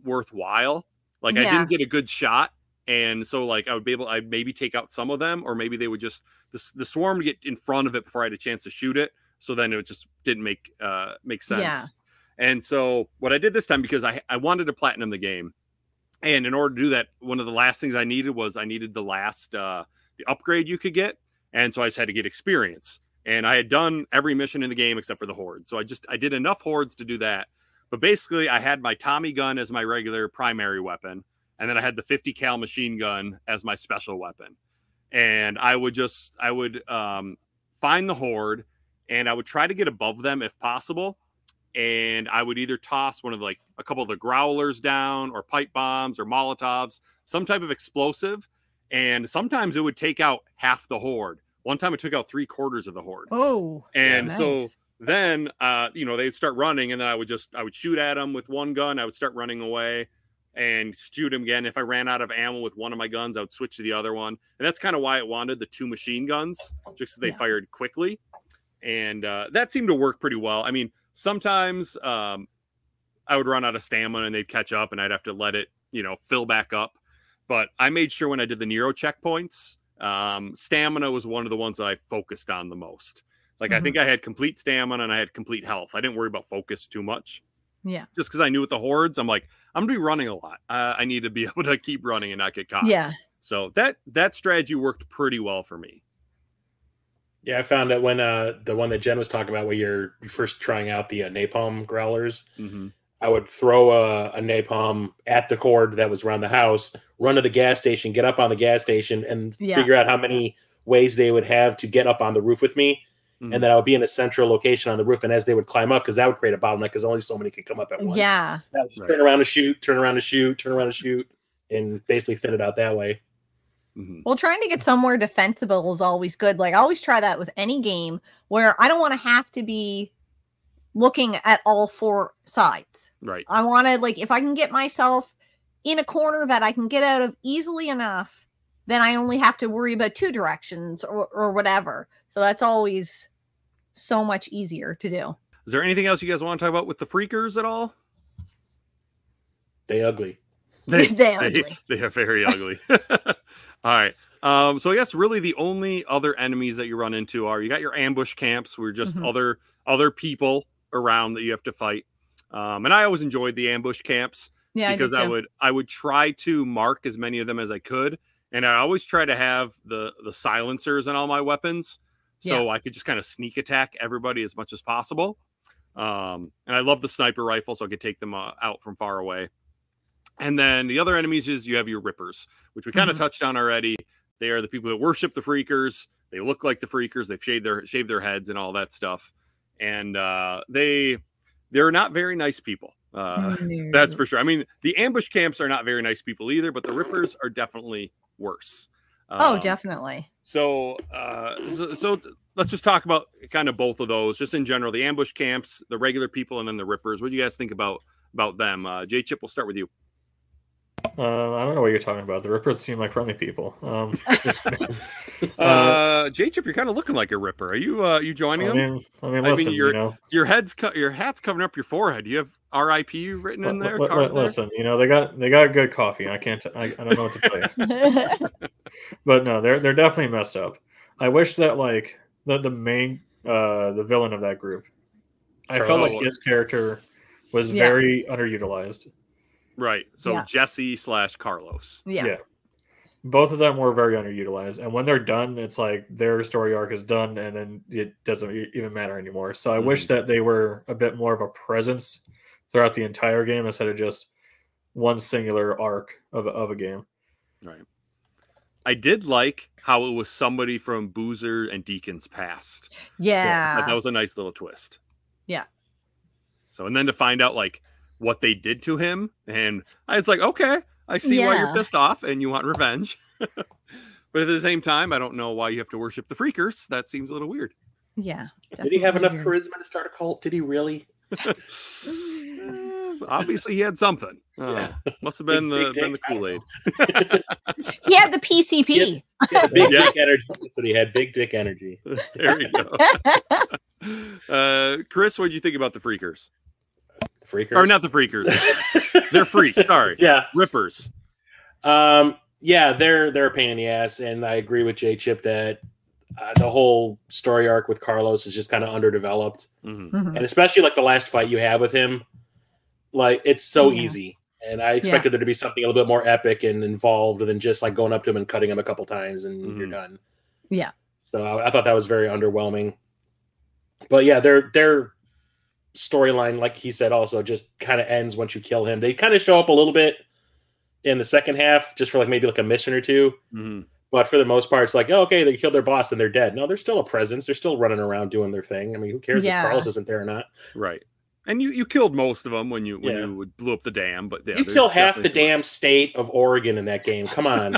worthwhile. Like I didn't get a good shot. And so like I'd maybe take out some of them, or maybe they would just, the swarm would get in front of it before I had a chance to shoot it. So then it just didn't make sense. Yeah. And so what I did this time, because I wanted to platinum the game, and in order to do that, one of the last things I needed the last the upgrade you could get. And so I just had to get experience. And I had done every mission in the game except for the horde. So I did enough hordes to do that. But basically I had my Tommy gun as my regular primary weapon. And then I had the 50 cal machine gun as my special weapon. And I would find the horde, and I would try to get above them if possible. And I would either toss one of like a couple of the growlers down, or pipe bombs, or Molotovs, some type of explosive. And sometimes it would take out half the horde. One time it took out 3/4 of the horde. Oh, and so then, they'd start running, and then I would shoot at them with one gun. I would start running away and shoot him again. If I ran out of ammo with one of my guns, I would switch to the other one. And that's kind of why it wanted the 2 machine guns, just so they fired quickly. And that seemed to work pretty well. I mean, sometimes I would run out of stamina and they'd catch up, and I'd have to let it, fill back up. But I made sure when I did the Nero checkpoints, stamina was one of the ones that I focused on the most. Like, I think I had complete stamina and I had complete health. I didn't worry about focus too much. Yeah. Just because I knew with the hordes, I'm like, I'm going to be running a lot. I need to be able to keep running and not get caught. Yeah. So that strategy worked pretty well for me. Yeah, I found that when the one that Jen was talking about, where you're first trying out the napalm growlers, I would throw a napalm at the horde that was around the house, run to the gas station, get up on the gas station, and figure out how many ways they would have to get up on the roof with me. And then I would be in a central location on the roof, and as they would climb up, because that would create a bottleneck, because only so many could come up at once. Yeah. Turn around to shoot, turn around to shoot, turn around to shoot, and basically thin it out that way. Well, trying to get somewhere defensible is always good. Like, I always try that with any game where I don't want to have to be looking at all 4 sides. Right. I want to, like, if I can get myself in a corner that I can get out of easily enough, then I only have to worry about 2 directions or whatever. So that's always so much easier to do. Is there anything else you guys want to talk about with the freakers at all? They ugly. They ugly. They are very ugly. All right. So I guess really the only other enemies that you run into are, you got your ambush camps, where just other people around that you have to fight. And I always enjoyed the ambush camps because I would try to mark as many of them as I could. And I always try to have the silencers in all my weapons, so I could just kind of sneak attack everybody as much as possible. And I love the sniper rifle, so I could take them out from far away. And then the other enemies is you have your rippers, which we kind of touched on already. They are the people that worship the freakers. They look like the freakers. They've shaved their heads and all that stuff. And they're not very nice people. That's for sure. I mean, the ambush camps are not very nice people either, but the rippers are definitely worse. Definitely. So let's just talk about kind of both of those, just in general, the ambush camps, the regular people, and then the rippers. What do you guys think about them? J Chip, we'll start with you. I don't know what you're talking about. The rippers seem like friendly people. J Chip, you're kind of looking like a ripper. Are you joining them? Listen, your hat's covering up your forehead. You have R.I.P. written in there. Listen, they got good coffee. I don't know what to tell you. But no, they're definitely messed up. I wish that like the main the villain of that group. I felt Carlos. like his character was Yeah. very underutilized. Right. So Yeah. Jesse / Carlos. Yeah. Both of them were very underutilized, and when they're done, it's like their story arc is done, and then it doesn't even matter anymore. So I wish that they were a bit more of a presence throughout the entire game instead of just one singular arc of a game. Right. I did like how it was somebody from Boozer and Deacon's past. Yeah. That was a nice little twist. Yeah. So, and then to find out like what they did to him, and it's like, okay, I see why you're pissed off and you want revenge. But at the same time, I don't know why you have to worship the Freakers. That seems a little weird. Yeah. Did he have enough charisma to start a cult? Did he really? Obviously, he had something. Must have been the Kool-Aid. He had the PCP. He had big dick energy. That's what he had. Big dick energy. There we go. Chris, what did you think about the Freakers? Freakers? Or not the Freakers. They're freaks. Sorry. Yeah. Rippers. Yeah, they're a pain in the ass, and I agree with J Chip that the whole story arc with Carlos is just kind of underdeveloped, and especially like the last fight you have with him, like it's so easy, and I expected there to be something a little bit more epic and involved than just like going up to him and cutting him a couple times and you're done. Yeah. So I thought that was very underwhelming, but yeah, their storyline, like he said, also just kind of ends once you kill him. They kind of show up a little bit in the second half, just for like maybe like a mission or two. But for the most part, it's like, oh, okay, they killed their boss and they're dead. No, they're still a presence. They're still running around doing their thing. I mean, who cares if Carlos isn't there or not? Right. And you killed most of them when you blew up the dam. But you kill half the damn state of Oregon in that game. Come on.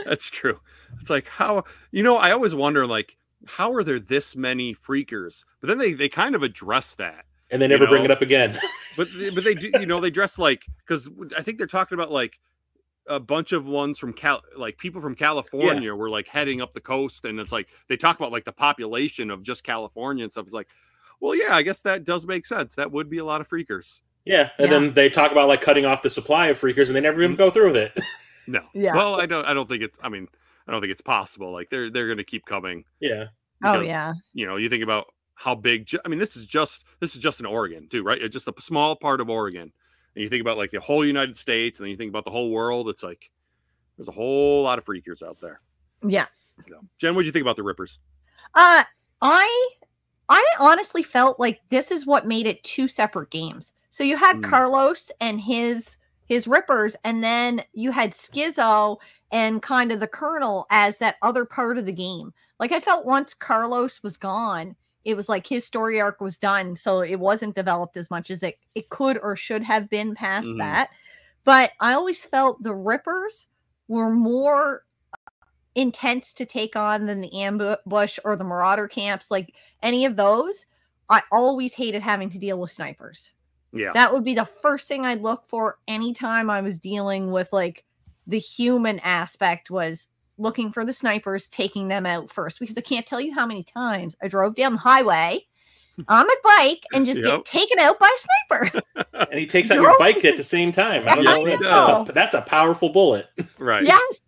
That's true. It's like how, I always wonder, like, how are there this many Freakers? But then they kind of address that. And they never bring it up again. but they do, they dress like, because I think they're talking about like a bunch of ones from like people from California were like heading up the coast, and it's like they talk about like the population of just California and stuff. It's like, well, yeah, I guess that does make sense. That would be a lot of Freakers. Yeah, and then they talk about like cutting off the supply of Freakers, and they never even go through with it. No. Yeah. Well, I don't think it's. I mean, I don't think it's possible. Like they're going to keep coming. Yeah. Because, you think about how big. I mean, this is just in Oregon too, right? It's just a small part of Oregon. And you think about like the whole United States, and then you think about the whole world. It's like there's a whole lot of Freakers out there. Yeah. So, Jen, what do you think about the Rippers? I honestly felt like this is what made it two separate games. So you had Carlos and his Rippers, and then you had Schizo and kind of the Colonel as that other part of the game. Like I felt once Carlos was gone, it was like his story arc was done, so it wasn't developed as much as it could or should have been past that. But I always felt the Rippers were more intense to take on than the ambush or the Marauder camps. Like any of those, I always hated having to deal with snipers. Yeah, that would be the first thing I'd look for anytime I was dealing with like the human aspect, was looking for the snipers, taking them out first, because I can't tell you how many times I drove down the highway on my bike and just get taken out by a sniper. And he takes out your bike at the same time. I don't know. That's a powerful bullet. Right. Yes.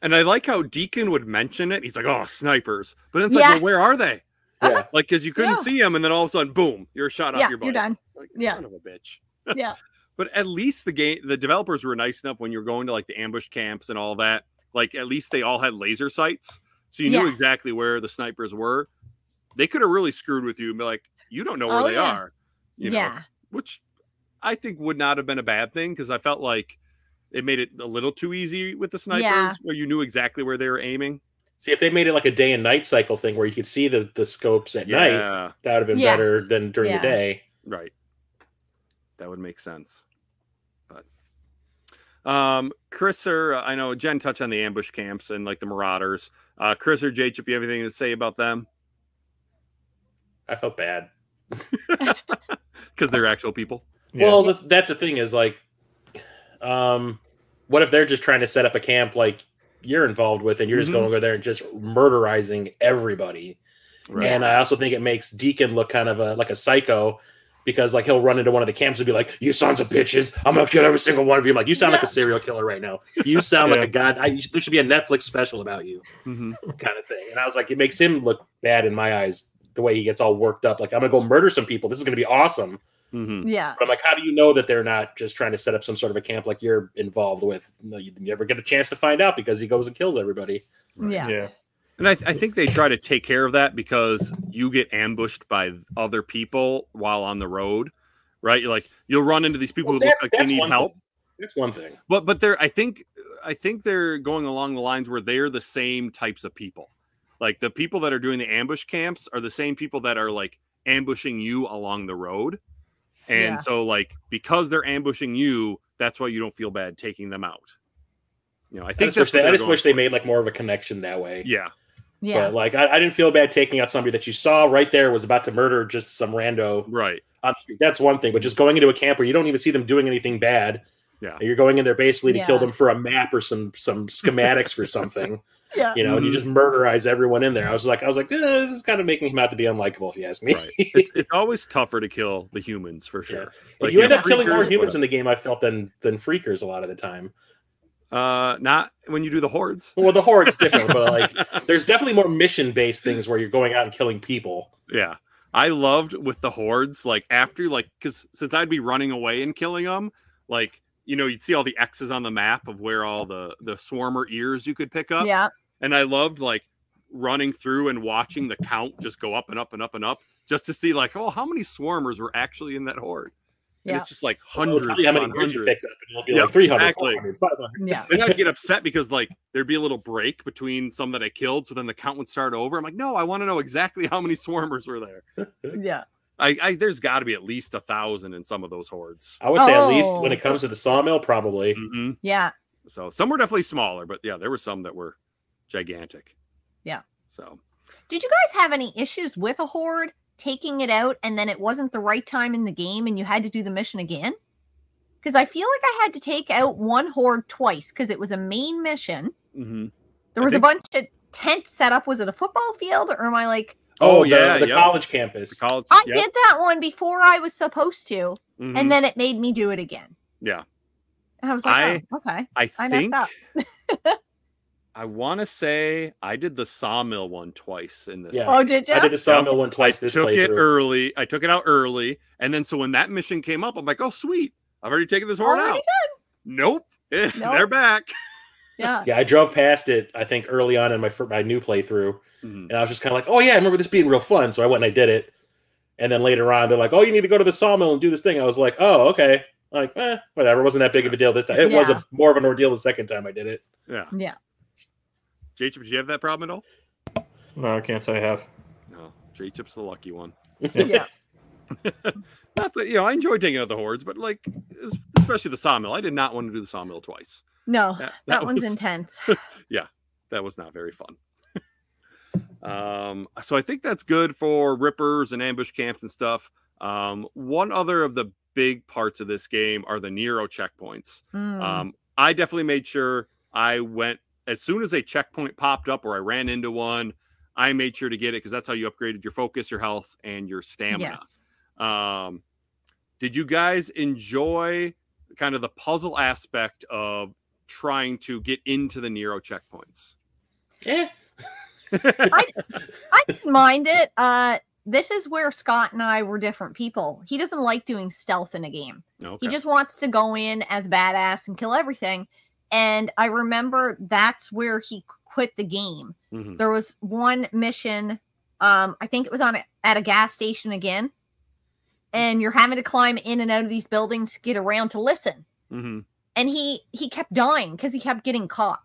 And I like how Deacon would mention it. He's like, oh, snipers. But it's like, well, where are they? Yeah. Like, because you couldn't see them, and then all of a sudden, boom, you're shot off your bike. You're done. Like, son of a bitch. Yeah. But at least the developers were nice enough when you were going to like the ambush camps and all that. Like, at least they all had laser sights. So you knew exactly where the snipers were. They could have really screwed with you and be like, you don't know where they are. You know? Which I think would not have been a bad thing, because I felt like it made it a little too easy with the snipers where you knew exactly where they were aiming. See, if they made it like a day and night cycle thing where you could see the scopes at night, that would have been better than during the day. Right. That would make sense. But Chris, or I know Jen touched on the ambush camps and like the Marauders. Chris or J Chip, you have anything to say about them? I felt bad. Because they're actual people. Well, that's the thing is like, what if they're just trying to set up a camp like you're involved with, and you're just going over there and just murderizing everybody? Right. And I also think it makes Deacon look kind of like a psycho, because like he'll run into one of the camps and be like, "You sons of bitches, I'm gonna kill every single one of you." I'm like, you sound like a serial killer right now. You sound like a god. There should be a Netflix special about you, kind of thing. And I was like, it makes him look bad in my eyes the way he gets all worked up. Like, I'm gonna go murder some people. This is gonna be awesome. Yeah. But I'm like, how do you know that they're not just trying to set up some sort of a camp like you're involved with? No, you never get a chance to find out because he goes and kills everybody. Yeah. And I think they try to take care of that because you get ambushed by other people while on the road, right? You'll run into these people who look like they need help. That's one thing. But they're I think they're going along the lines where they're the same types of people. Like the people that are doing the ambush camps are the same people that are like ambushing you along the road. And so like because they're ambushing you, that's why you don't feel bad taking them out. I think I just wish they made like more of a connection that way. Yeah. Yeah. But like I didn't feel bad taking out somebody that you saw right there was about to murder just some rando. Right. On the street. That's one thing. But just going into a camp where you don't even see them doing anything bad. Yeah. You're going in there basically to kill them for a map or some schematics for something. And you just murderize everyone in there. I was like, this is kind of making him out to be unlikable, if you ask me. Right. It's always tougher to kill the humans for sure. Like, you end up killing more humans in the game, I felt, than freakers a lot of the time. Not when you do the hordes. Well, the horde's different, but like, there's definitely more mission-based things where you're going out and killing people. Yeah, I loved with the hordes. Like after, because since I'd be running away and killing them, like you'd see all the X's on the map of where all the swarmer ears you could pick up. Yeah, and I loved like running through and watching the count just go up and up and up and up, just to see like, oh, how many swarmers were actually in that horde. And it's just like hundreds. How many hundreds. you picked up, and it'll be like 300, exactly. 400, 500. Yeah. Then I'd get upset because like there'd be a little break between some that I killed, so then the count would start over. I'm like, no, I want to know exactly how many swarmers were there. Yeah. There's got to be at least 1,000 in some of those hordes. I would say at least when it comes to the sawmill, probably. Yeah. So some were definitely smaller, but yeah, there were some that were gigantic. Yeah. So, did you guys have any issues with a horde taking it out and then it wasn't the right time in the game and you had to do the mission again? Because I feel like I had to take out one horde twice because it was a main mission. There was a bunch of tents set up. Was it a football field or am I like... the college campus. The college, I did that one before I was supposed to, and then it made me do it again. Yeah. And I was like, okay. I think... messed up. I want to say I did the sawmill one twice in this. Yeah. Oh, did you? I did the sawmill one twice this playthrough. I took it out early. And then so when that mission came up, I'm like, oh, sweet. I've already taken this horde out. Nope. They're back. Yeah. Yeah, I drove past it, I think, early on in my new playthrough. And I was just kind of like, oh, yeah, I remember this being real fun. So I went and I did it. And then later on, they're like, oh, you need to go to the sawmill and do this thing. I was like, oh, okay. Like, whatever. It wasn't that big of a deal this time. It was more of an ordeal the second time I did it. Yeah. Yeah. J-Chip, did you have that problem at all? No, I can't say I have. No, J-Chip's the lucky one. Yeah. Not that, I enjoyed taking out the hordes, but like, especially the sawmill. I did not want to do the sawmill twice. No, that one's intense. Yeah, that was not very fun. So I think that's good for rippers and ambush camps and stuff. One other of the big parts of this game are the Nero checkpoints. I definitely made sure I went as soon as a checkpoint popped up or I ran into one, I made sure to get it because that's how you upgraded your focus, your health, and your stamina. Yes. Did you guys enjoy kind of the puzzle aspect of trying to get into the Nero checkpoints? Yeah. I didn't mind it. This is where Scott and I were different people. He doesn't like doing stealth in a game. Okay. He just wants to go in as badass and kill everything. And I remember that's where he quit the game. There was one mission, I think it was at a gas station again. And you're having to climb in and out of these buildings to get around to listen. And he kept dying because he kept getting caught.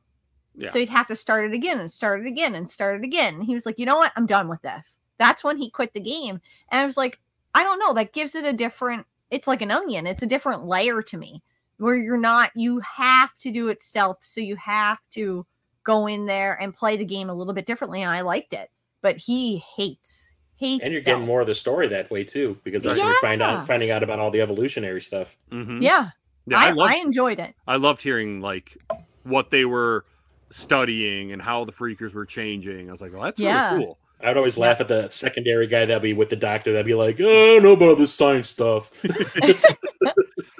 Yeah. So he'd have to start it again and start it again and start it again. And he was like, you know what? I'm done with this. That's when he quit the game. And I was like, I don't know. That gives it a different, it's like an onion. It's a different layer to me where you have to do it stealth. So you have to go in there and play the game a little bit differently. And I liked it, but he hates. And you're getting more of the story that way too, because that's when you're finding out about all the evolutionary stuff. Yeah. I enjoyed it. I loved hearing like what they were studying and how the freakers were changing. I was like, well, that's really cool. I would always laugh at the secondary guy that'd be with the doctor that'd be like, oh, I don't know about this science stuff.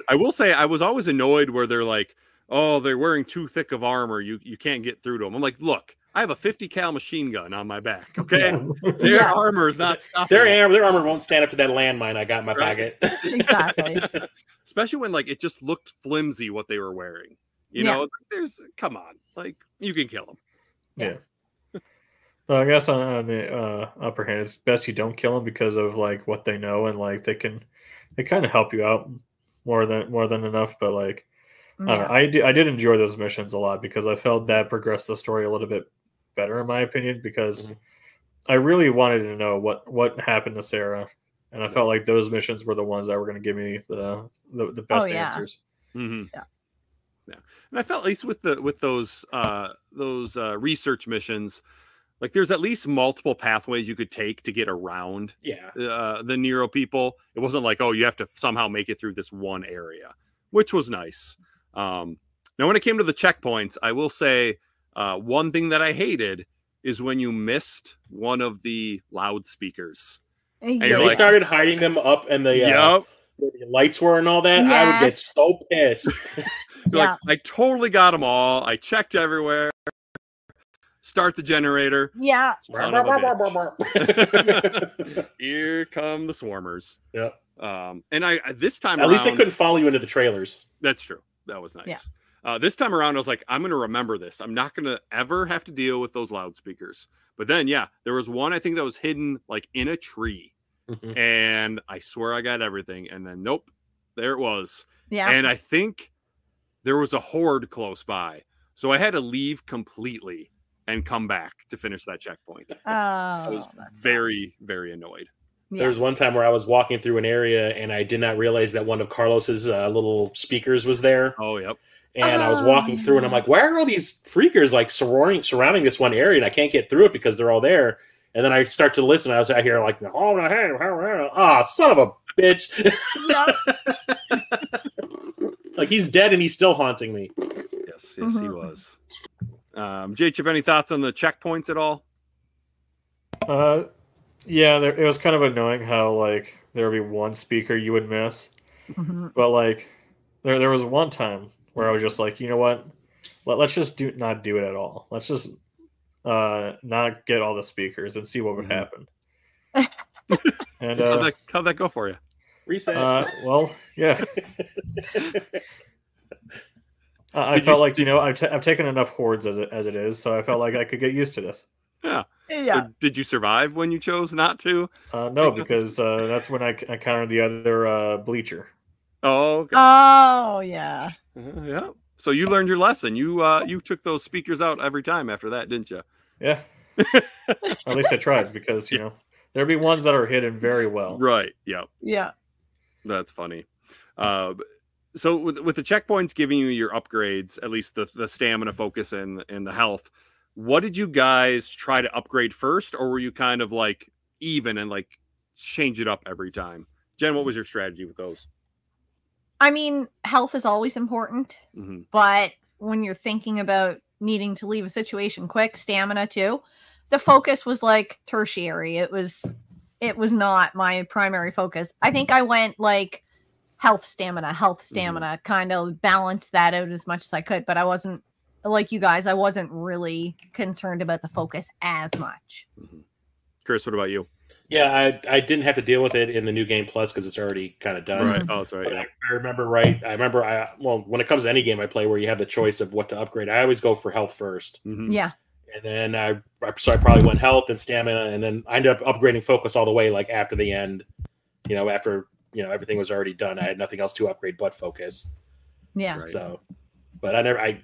I will say I was always annoyed where they're like, oh, they're wearing too thick of armor. You can't get through to them. I'm like, look, I have a 50 cal machine gun on my back. Okay. Their armor is not stopping. Their armor won't stand up to that landmine I got in my pocket. Exactly. Especially when like it just looked flimsy what they were wearing. You know, come on, like you can kill them. Yeah. So I guess on the upper hand, it's best you don't kill them because of like what they know, and like they kind of help you out more than enough. But like I did enjoy those missions a lot because I felt that progressed the story a little bit better in my opinion, because I really wanted to know what happened to Sarah, and I felt like those missions were the ones that were going to give me the best answers. Yeah. And I felt at least with those research missions, like there's at least multiple pathways you could take to get around the Nero people. It wasn't like, oh, you have to somehow make it through this one area, which was nice. Now, when it came to the checkpoints, I will say one thing that I hated is when you missed one of the loudspeakers. And they started hiding them up and the lights were and all that. I would get so pissed. Like, I totally got them all. I checked everywhere. Start the generator. Yeah. Son of a bitch. Here come the swarmers. Yep. And I this time at least they couldn't follow you into the trailers. That's true. That was nice. Yeah. This time around, I was like, I'm going to remember this. I'm not going to ever have to deal with those loudspeakers. But then, there was one I think that was hidden like in a tree, and I swear I got everything. And then nope, there it was. Yeah. And I think there was a horde close by, so I had to leave completely and come back to finish that checkpoint. I was very, very annoyed. Yeah. There was one time where I was walking through an area and I did not realize that one of Carlos's little speakers was there. Oh, yep. And I was walking through and I'm like, why are all these freakers like surrounding this one area and I can't get through it because they're all there? And then I start to listen. I hear like, oh, son of a bitch. Like he's dead and he's still haunting me. Yes, he was. J-Chip, any thoughts on the checkpoints at all? It was kind of annoying how like there would be one speaker you would miss, but like there was one time where I was just like, you know what, let's just not do it at all. Let's just not get all the speakers and see what would happen. And how'd that go for you? Reset. Well, yeah. I felt like I've taken enough hordes as it is, so I felt like I could get used to this. Yeah. So did you survive when you chose not to? No, because that's when I encountered the other bleacher. Oh. Okay. Oh yeah. Yeah. So you learned your lesson. You took those speakers out every time after that, didn't you? Yeah. At least I tried, because there'd be ones that are hidden very well. Right. Yep. Yeah. That's funny. So with the checkpoints giving you your upgrades, at least the stamina, focus, and the health, what did you guys try to upgrade first, or were you kind of like even and like change it up every time? Jen, what was your strategy with those? I mean, health is always important, but when you're thinking about needing to leave a situation quick, stamina too, the focus was like tertiary. It was not my primary focus. I think I went like health, stamina, kind of balanced that out as much as I could, but I wasn't like you guys. I wasn't really concerned about the focus as much. Chris, what about you? Yeah, I didn't have to deal with it in the new game plus because it's already kind of done. Right. Oh, that's right. Yeah. I remember when it comes to any game I play where you have the choice of what to upgrade, I always go for health first. Yeah. And then I probably went health and stamina, and then I ended up upgrading focus all the way, like after the end. After everything was already done, I had nothing else to upgrade but focus. Yeah. Right. So, but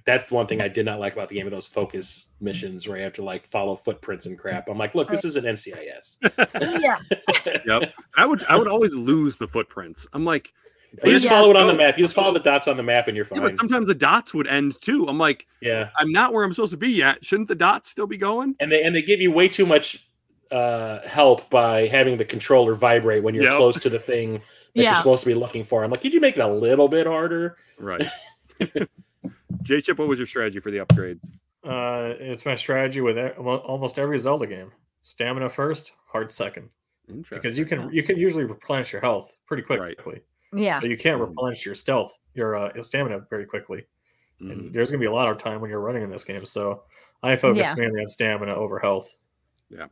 that's one thing I did not like about the game, of those focus missions where you have to like follow footprints and crap. I'm like, look, this is an NCIS. Yeah. Yep. I would always lose the footprints. I'm like, you just follow it on the map. You just follow the dots on the map and you're fine. Yeah, but sometimes the dots would end too. I'm like, I'm not where I'm supposed to be yet. Shouldn't the dots still be going? And they give you way too much help by having the controller vibrate when you're close to the thing that you're supposed to be looking for. I'm like, could you make it a little bit harder? Right. J-Chip, what was your strategy for the upgrades? It's my strategy with almost every Zelda game. stamina first, heart second. Interesting. Because you can usually replenish your health pretty quickly. Right. Yeah. But you can't replenish your stamina very quickly. And there's going to be a lot of time when you're running in this game. So I focused mainly on stamina over health. Yeah.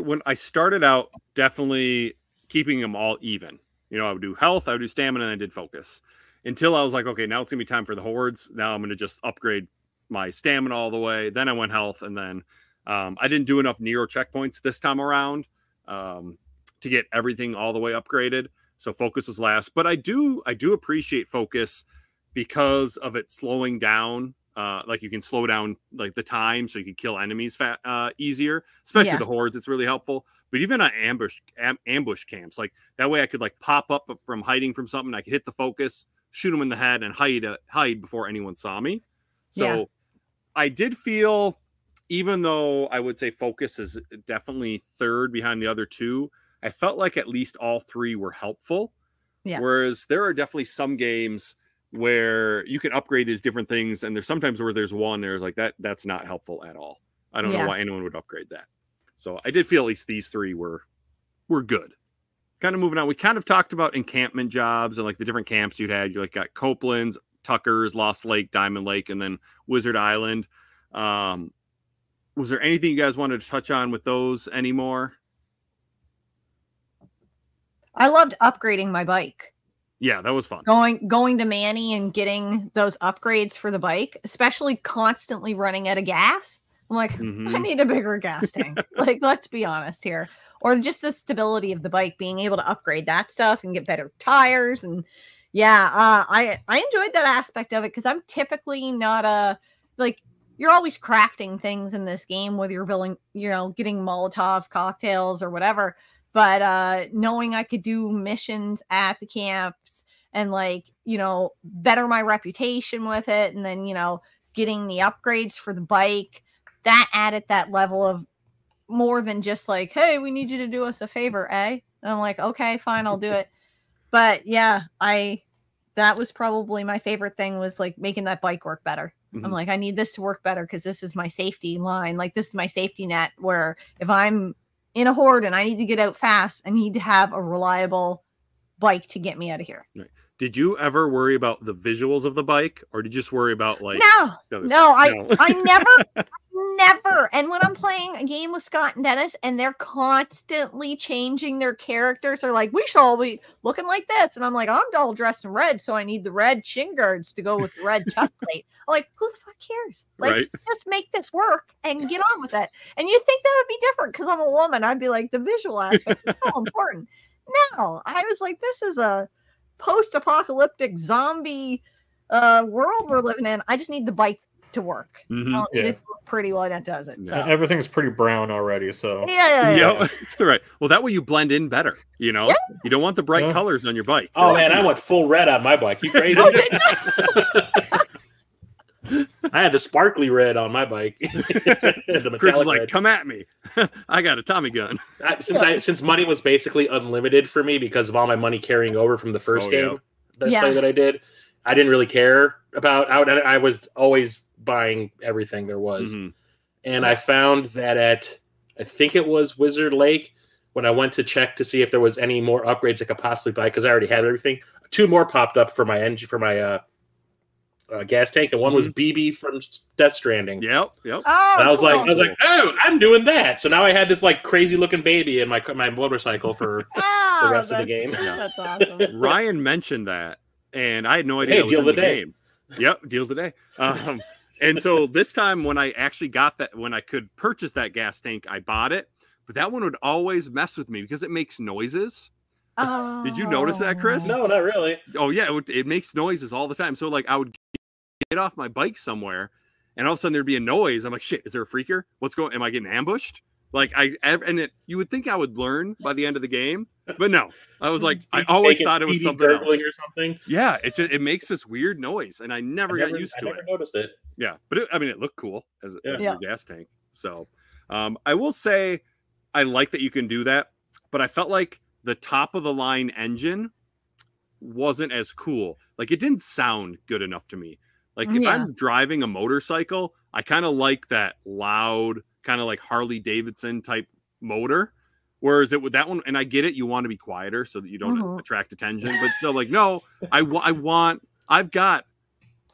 When I started out, definitely keeping them all even. You know, I would do health, I would do stamina, and I did focus. Until I was like, okay, now it's going to be time for the hordes. Now I'm going to just upgrade my stamina all the way. Then I went health, and then I didn't do enough Nero checkpoints this time around to get everything all the way upgraded. So focus was last. But I do appreciate focus because of it slowing down. Like you can slow down like the time so you can kill enemies easier, especially the hordes. It's really helpful. But even on ambush camps, like that way I could like pop up from hiding from something. I could hit the focus, shoot them in the head, and hide before anyone saw me. So I did feel, even though I would say focus is definitely third behind the other two, I felt like at least all three were helpful. Yeah. Whereas there are definitely some games where you can upgrade these different things, and there's sometimes where there's one there's like that's not helpful at all. I don't know why anyone would upgrade that. So I did feel at least these three were good. Kind of moving on, we kind of talked about encampment jobs and like the different camps you'd had. You like got Copeland's, Tucker's, Lost Lake, Diamond Lake, and then Wizard Island. Was there anything you guys wanted to touch on with those anymore? I loved upgrading my bike. Yeah, that was fun. Going to Manny and getting those upgrades for the bike, especially constantly running out of gas. I'm like, I need a bigger gas tank. Like, let's be honest here. Or just the stability of the bike, being able to upgrade that stuff and get better tires. And I enjoyed that aspect of it because I'm typically not you're always crafting things in this game, whether you're building, getting Molotov cocktails or whatever. But knowing I could do missions at the camps and better my reputation with it, and then getting the upgrades for the bike, that added that level of more than just like, hey, we need you to do us a favor, eh? And I'm like, okay, fine, I'll do it. But yeah, that was probably my favorite thing, was like making that bike work better. I'm like, I need this to work better because this is my safety line. Like, this is my safety net, where if I'm in a horde and I need to get out fast, I need to have a reliable bike to get me out of here. Right. Did you ever worry about the visuals of the bike, or did you just worry about like No, I never. And when I'm playing a game with Scott and Dennis and they're constantly changing their characters, they're like, we should all be looking like this. And I'm like, I'm all dressed in red, so I need the red shin guards to go with the red chest plate. I'm like, who the fuck cares? Like, just make this work and get on with it. And you'd think that would be different because I'm a woman. I'd be like, the visual aspect is so important. No, I was like, this is a post-apocalyptic zombie world we're living in. I just need the bike to work. It's pretty well, that does it. So. Everything's pretty brown already, so yeah. Right. Well, that way you blend in better. You don't want the bright colors on your bike. Oh man, I went full red on my bike. You crazy? I had the sparkly red on my bike. Chris is like, red. Come at me. I got a Tommy gun. Since money was basically unlimited for me because of all my money carrying over from the first game that I did, I didn't really care about. I was always buying everything there was. And I found that I think it was Wizard Lake, when I went to check to see if there was any more upgrades I could possibly buy, because I already had everything. 2 more popped up for my engine, for my gas tank, and one was BB from Death Stranding. Yep. Oh, and I was like, oh, I'm doing that. So now I had this like crazy looking baby in my motorcycle for the rest of the game. That's awesome. Ryan mentioned that, and I had no idea it was in the game. Yep, deal of the day. And so this time when I actually got that, when I could purchase that gas tank, I bought it. But that one would always mess with me because it makes noises. Oh. Did you notice that, Chris? No, not really. Oh yeah, it makes noises all the time. So like I would get off my bike somewhere, and all of a sudden there'd be a noise. I'm like, shit, is there a freaker? What's going? Am I getting ambushed? Like you would think I would learn by the end of the game, but no. I was like, I always thought it was something else. Or something. Yeah, it makes this weird noise, and I never got used to it. I never noticed it. Yeah, but it looked cool as your gas tank. So I will say I like that you can do that, but I felt like the top of the line engine wasn't as cool. Like it didn't sound good enough to me. Like if I'm driving a motorcycle, I kind of like that loud kind of like Harley Davidson type motor. Whereas it with that one, and I get it, you want to be quieter so that you don't attract attention, but still, like, no, I've got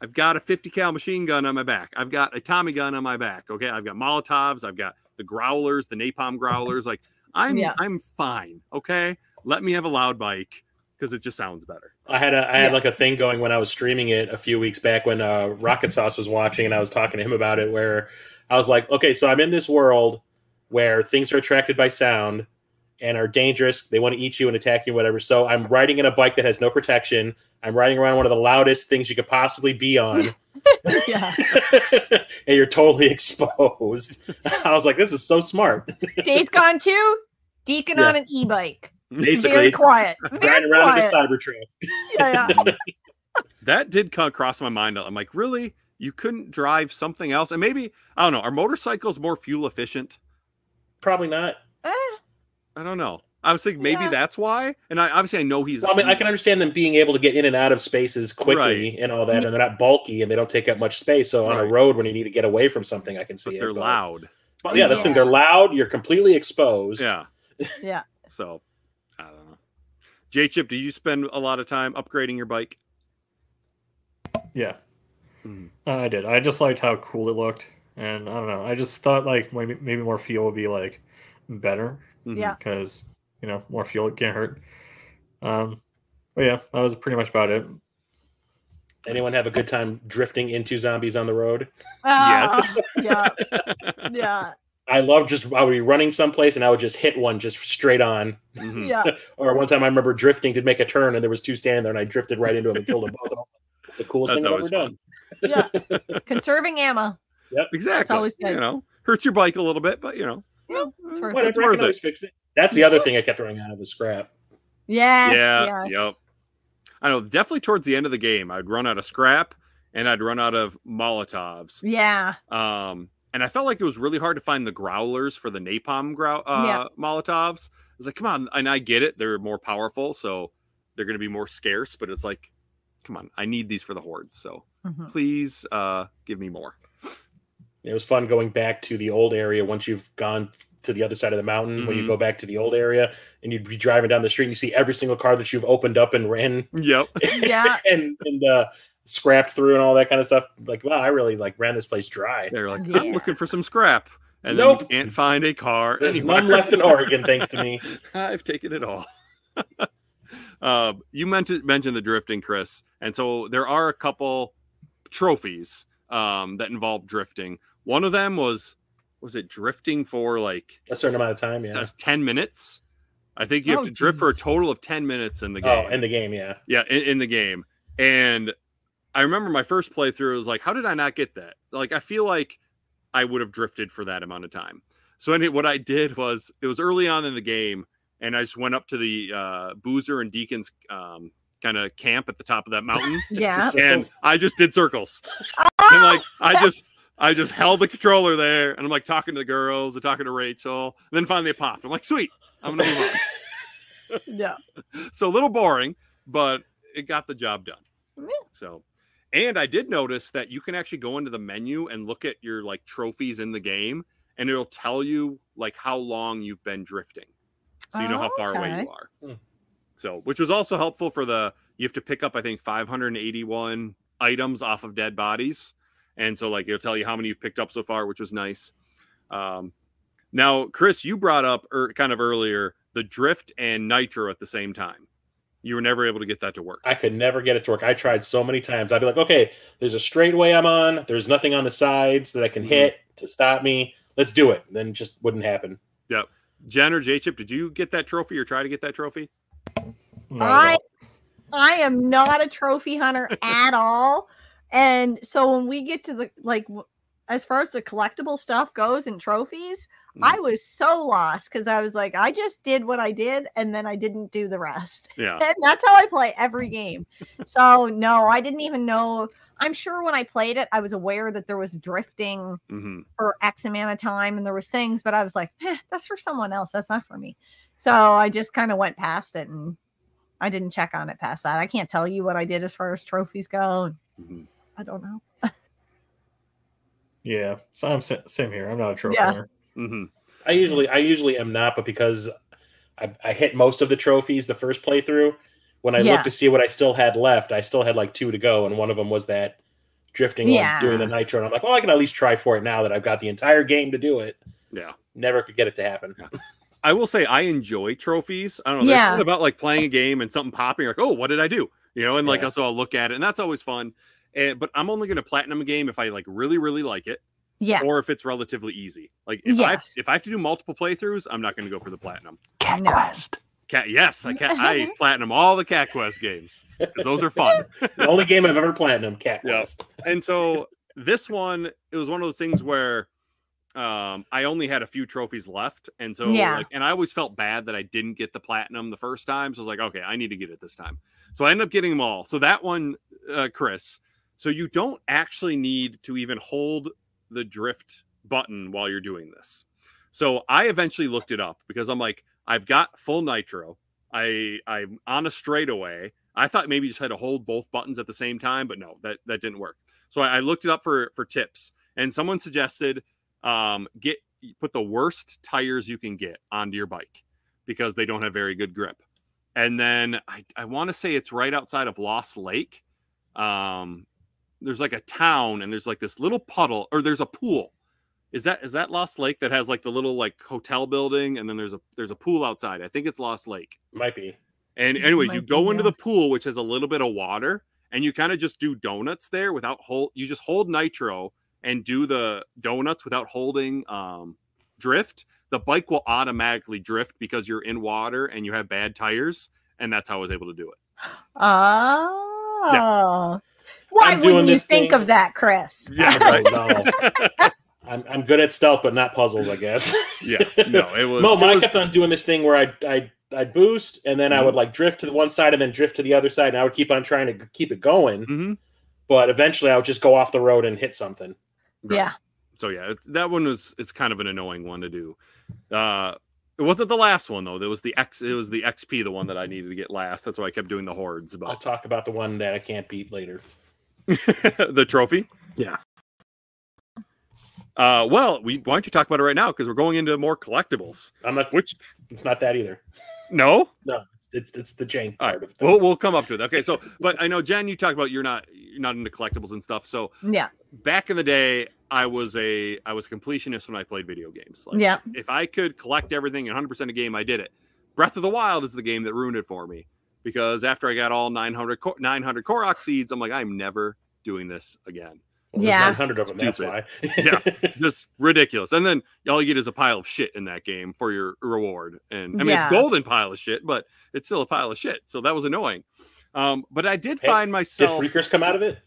a 50 cal machine gun on my back. I've got a Tommy gun on my back. Okay, I've got Molotovs. I've got the growlers, the napalm growlers. Like, I'm fine. Okay, let me have a loud bike because it just sounds better. I had like a thing going when I was streaming it a few weeks back when Rocket Sauce was watching, and I was talking to him about it. Where I was like, okay, so I'm in this world where things are attracted by sound and are dangerous. They want to eat you and attack you, whatever. So I'm riding in a bike that has no protection. I'm riding around one of the loudest things you could possibly be on. Yeah. And you're totally exposed. I was like, this is so smart. Days Gone 2, Deacon on an e-bike. Basically, very quiet. Riding around in a Cybertruck. Yeah. That did cross my mind. I'm like, really? You couldn't drive something else? And maybe, I don't know, are motorcycles more fuel efficient? Probably not. I don't know. I was thinking maybe that's why. And I know he's... Well, I mean, I can understand them being able to get in and out of spaces quickly and all that, and they're not bulky and they don't take up much space. So on a road, when you need to get away from something, I can see they're loud. Well, yeah, this thing, they're loud. You're completely exposed. Yeah. Yeah. So, I don't know. J-Chip, do you spend a lot of time upgrading your bike? Yeah. I did. I just liked how cool it looked. And I don't know. I just thought like maybe more fuel would be like better. Yeah. Because, more fuel, it can't hurt. But yeah, that was pretty much about it. Anyone have a good time drifting into zombies on the road? Yes. Yeah. Yeah. I would be running someplace and I would just hit one just straight on. Yeah. Or one time I remember drifting to make a turn and there was two standing there and I drifted right into them and killed them both. It's the coolest thing I've ever done. Yeah. Conserving ammo. Yep. Exactly. It's always good. Hurts your bike a little bit, but it's worth it. It's worth it. Fix it. That's the other thing I kept running out of the scrap. Yes. Yeah. Yep. I know. Definitely towards the end of the game, I'd run out of scrap and I'd run out of Molotovs. Yeah. And I felt like it was really hard to find the growlers for the napalm Molotovs. I was like, come on. And I get it. They're more powerful, so they're going to be more scarce. But it's like, come on. I need these for the hordes. So please give me more. It was fun going back to the old area once you've gone to the other side of the mountain. When you go back to the old area and you'd be driving down the street and you see every single car that you've opened up and ran. Yep. Yeah. and scrapped through and all that kind of stuff. Like, wow, I really ran this place dry. They're like, I'm looking for some scrap. And then you can't find a car. There's none left in Oregon, thanks to me. I've taken it all. You mentioned the drifting, Chris. And so there are a couple trophies that involve drifting. One of them was it drifting for like a certain amount of time? Yeah. 10 minutes. I think you have to drift for a total of 10 minutes in the game. Oh, in the game, yeah. Yeah, in the game. And I remember my first playthrough was like, how did I not get that? Like, I feel like I would have drifted for that amount of time. So what I did was, it was early on in the game, and I just went up to the Boozer and Deacon's kind of camp at the top of that mountain. Yeah. And I just did circles. And like, I just held the controller there, and I'm like talking to the girls, and talking to Rachel. And then finally it popped. I'm like, sweet, I'm gonna move on. Yeah. So a little boring, but it got the job done. So, and I did notice that you can actually go into the menu and look at your like trophies in the game, and it'll tell you like how long you've been drifting, so you know how far away you are. So, which was also helpful for you have to pick up, I think, 581 items off of dead bodies. And so like, it'll tell you how many you've picked up so far, which was nice. Now, Chris, you brought up kind of earlier the drift and nitro at the same time. You were never able to get that to work. I could never get it to work. I tried so many times. I'd be like, okay, there's a straight way I'm on. There's nothing on the sides that I can hit to stop me. Let's do it. And then it just wouldn't happen. Yep. Jen or J-Chip, did you get that trophy or try to get that trophy? I am not a trophy hunter at all. And so when we get to the, like, as far as the collectible stuff goes and trophies, I was so lost because I was like, I just did what I did and then I didn't do the rest. Yeah. And that's how I play every game. So no, I didn't even know. I'm sure when I played it, I was aware that there was drifting for X amount of time and there was things, but I was like, that's for someone else. That's not for me. So I just kind of went past it and I didn't check on it past that. I can't tell you what I did as far as trophies go. I don't know. Yeah, so I'm same here. I'm not a trophy Yeah. hunter. Mm-hmm. I usually am not, but because I hit most of the trophies the first playthrough, when I looked to see what I still had left, I still had like 2 to go, and one of them was that drifting one, doing the nitro, and I'm like, well, I can at least try for it now that I've got the entire game to do it. Yeah. Never could get it to happen. Yeah. I will say I enjoy trophies. I don't know. There's something about like playing a game and something popping, like, oh, what did I do? You know, and like also I'll look at it, and that's always fun. But I'm only going to platinum a game if I like really, really like it. Yeah. Or if it's relatively easy. Like if I have to do multiple playthroughs, I'm not going to go for the platinum. Cat Quest. I platinum all the Cat Quest games because those are fun. The only game I've ever platinum, Cat Quest. And so this one, it was one of those things where I only had a few trophies left, and so and I always felt bad that I didn't get the platinum the first time. So I was like, okay, I need to get it this time. So I ended up getting them all. So that one, Chris. So you don't actually need to even hold the drift button while you're doing this. So I eventually looked it up because I'm like, I've got full nitro. I'm on a straightaway. I thought maybe you just had to hold both buttons at the same time, but no, that didn't work. So I looked it up for tips, and someone suggested put the worst tires you can get onto your bike because they don't have very good grip. And then I want to say it's right outside of Lost Lake. There's like a town, and there's like this little puddle, or there's a pool. Is that Lost Lake that has like the little like hotel building, and then there's a pool outside? I think it's Lost Lake. Might be. And anyways, you go into the pool, which has a little bit of water, and you kind of just do donuts there without you just hold nitro and do the donuts without holding drift. The bike will automatically drift because you're in water and you have bad tires, and that's how I was able to do it. Oh. Yeah. Why wouldn't you think of that, Chris? Yeah, right. No. I'm good at stealth, but not puzzles, I guess. Yeah, no, it was. I kept on doing this thing where I'd boost, and then I would like drift to the one side and then drift to the other side, and I would keep on trying to keep it going. But eventually, I would just go off the road and hit something. Right. Yeah. So yeah, that one it's kind of an annoying one to do. It wasn't the last one though. It was the XP, the one that I needed to get last. That's why I kept doing the hordes. But I'll talk about the one that I can't beat later. The trophy? Yeah. Well, why don't you talk about it right now? Because we're going into more collectibles. It's not that either. No? No, it's the jank part of it. We'll come up to it. Okay, so but I know Jen, you talked about you're not into collectibles and stuff. So yeah, back in the day, I was completionist when I played video games. Like, if I could collect everything 100% a game, I did it. Breath of the Wild is the game that ruined it for me because after I got all 900 Korok seeds, I'm like, I'm never doing this again. Well, there's 900 of them. That's why. Yeah, just ridiculous. And then all you get is a pile of shit in that game for your reward. And I mean, it's a golden pile of shit, but it's still a pile of shit. So that was annoying. But I did find myself. Did freakers come out of it?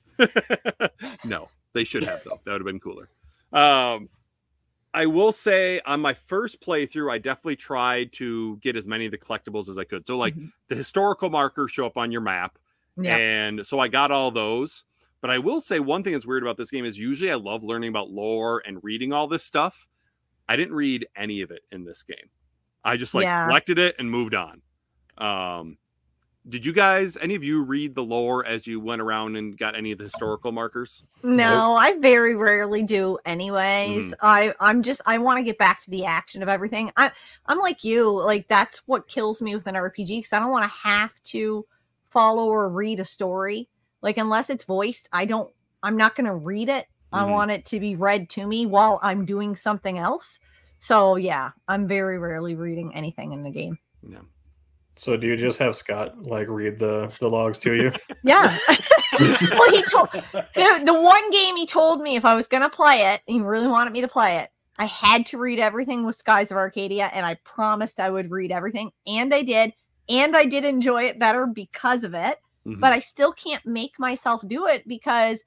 No, they should have though. That would have been cooler. I will say on my first playthrough, I definitely tried to get as many of the collectibles as I could. So like the historical markers show up on your map. Yeah. And so I got all those. But I will say one thing that's weird about this game is usually I love learning about lore and reading all this stuff. I didn't read any of it in this game. I just collected it and moved on. Did you guys, any of you read the lore as you went around and got any of the historical markers? No, I very rarely do anyways. I want to get back to the action of everything. I'm like you, like that's what kills me with an RPG because I don't want to have to follow or read a story. Like, unless it's voiced, I'm not going to read it. I want it to be read to me while I'm doing something else. So, yeah, I'm very rarely reading anything in the game. Yeah. So, do you just have Scott, like, read the logs to you? Yeah. Well, he told... The one game he told me if I was going to play it, he really wanted me to play it, I had to read everything with Skies of Arcadia, and I promised I would read everything, and I did. And I did enjoy it better because of it. But I still can't make myself do it because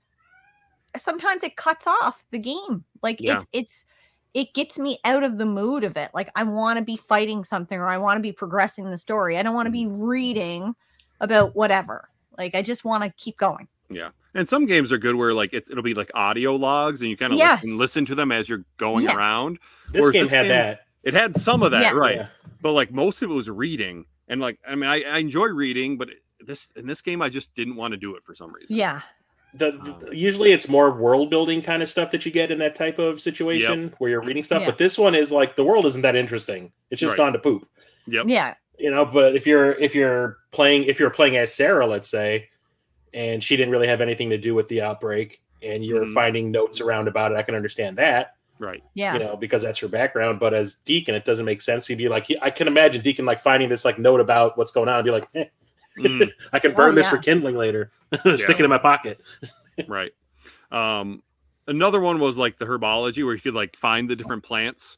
sometimes it cuts off the game. Like it gets me out of the mood of it. Like I want to be fighting something or I want to be progressing the story. I don't want to be reading about whatever. Like I just want to keep going. Yeah. And some games are good where like it'll be like audio logs and you kind of listen to them as you're going around. This game had that. It had some of that, right? Yeah. But like most of it was reading. And like I mean I enjoy reading, but in this game I just didn't want to do it for some reason. Yeah. Usually it's more world building kind of stuff that you get in that type of situation where you're reading stuff. But this one is like the world isn't that interesting. It's just gone to poop. Yeah. You know, but if you're playing as Sarah, let's say, and she didn't really have anything to do with the outbreak, and you're finding notes around about it, I can understand that. Right. Yeah. You know, because that's her background. But as Deacon, it doesn't make sense. He'd be like, I can imagine Deacon like finding this like note about what's going on and be like, I can burn this for kindling later. Stick it in my pocket. Right. Another one was like the herbology where you could like find the different plants.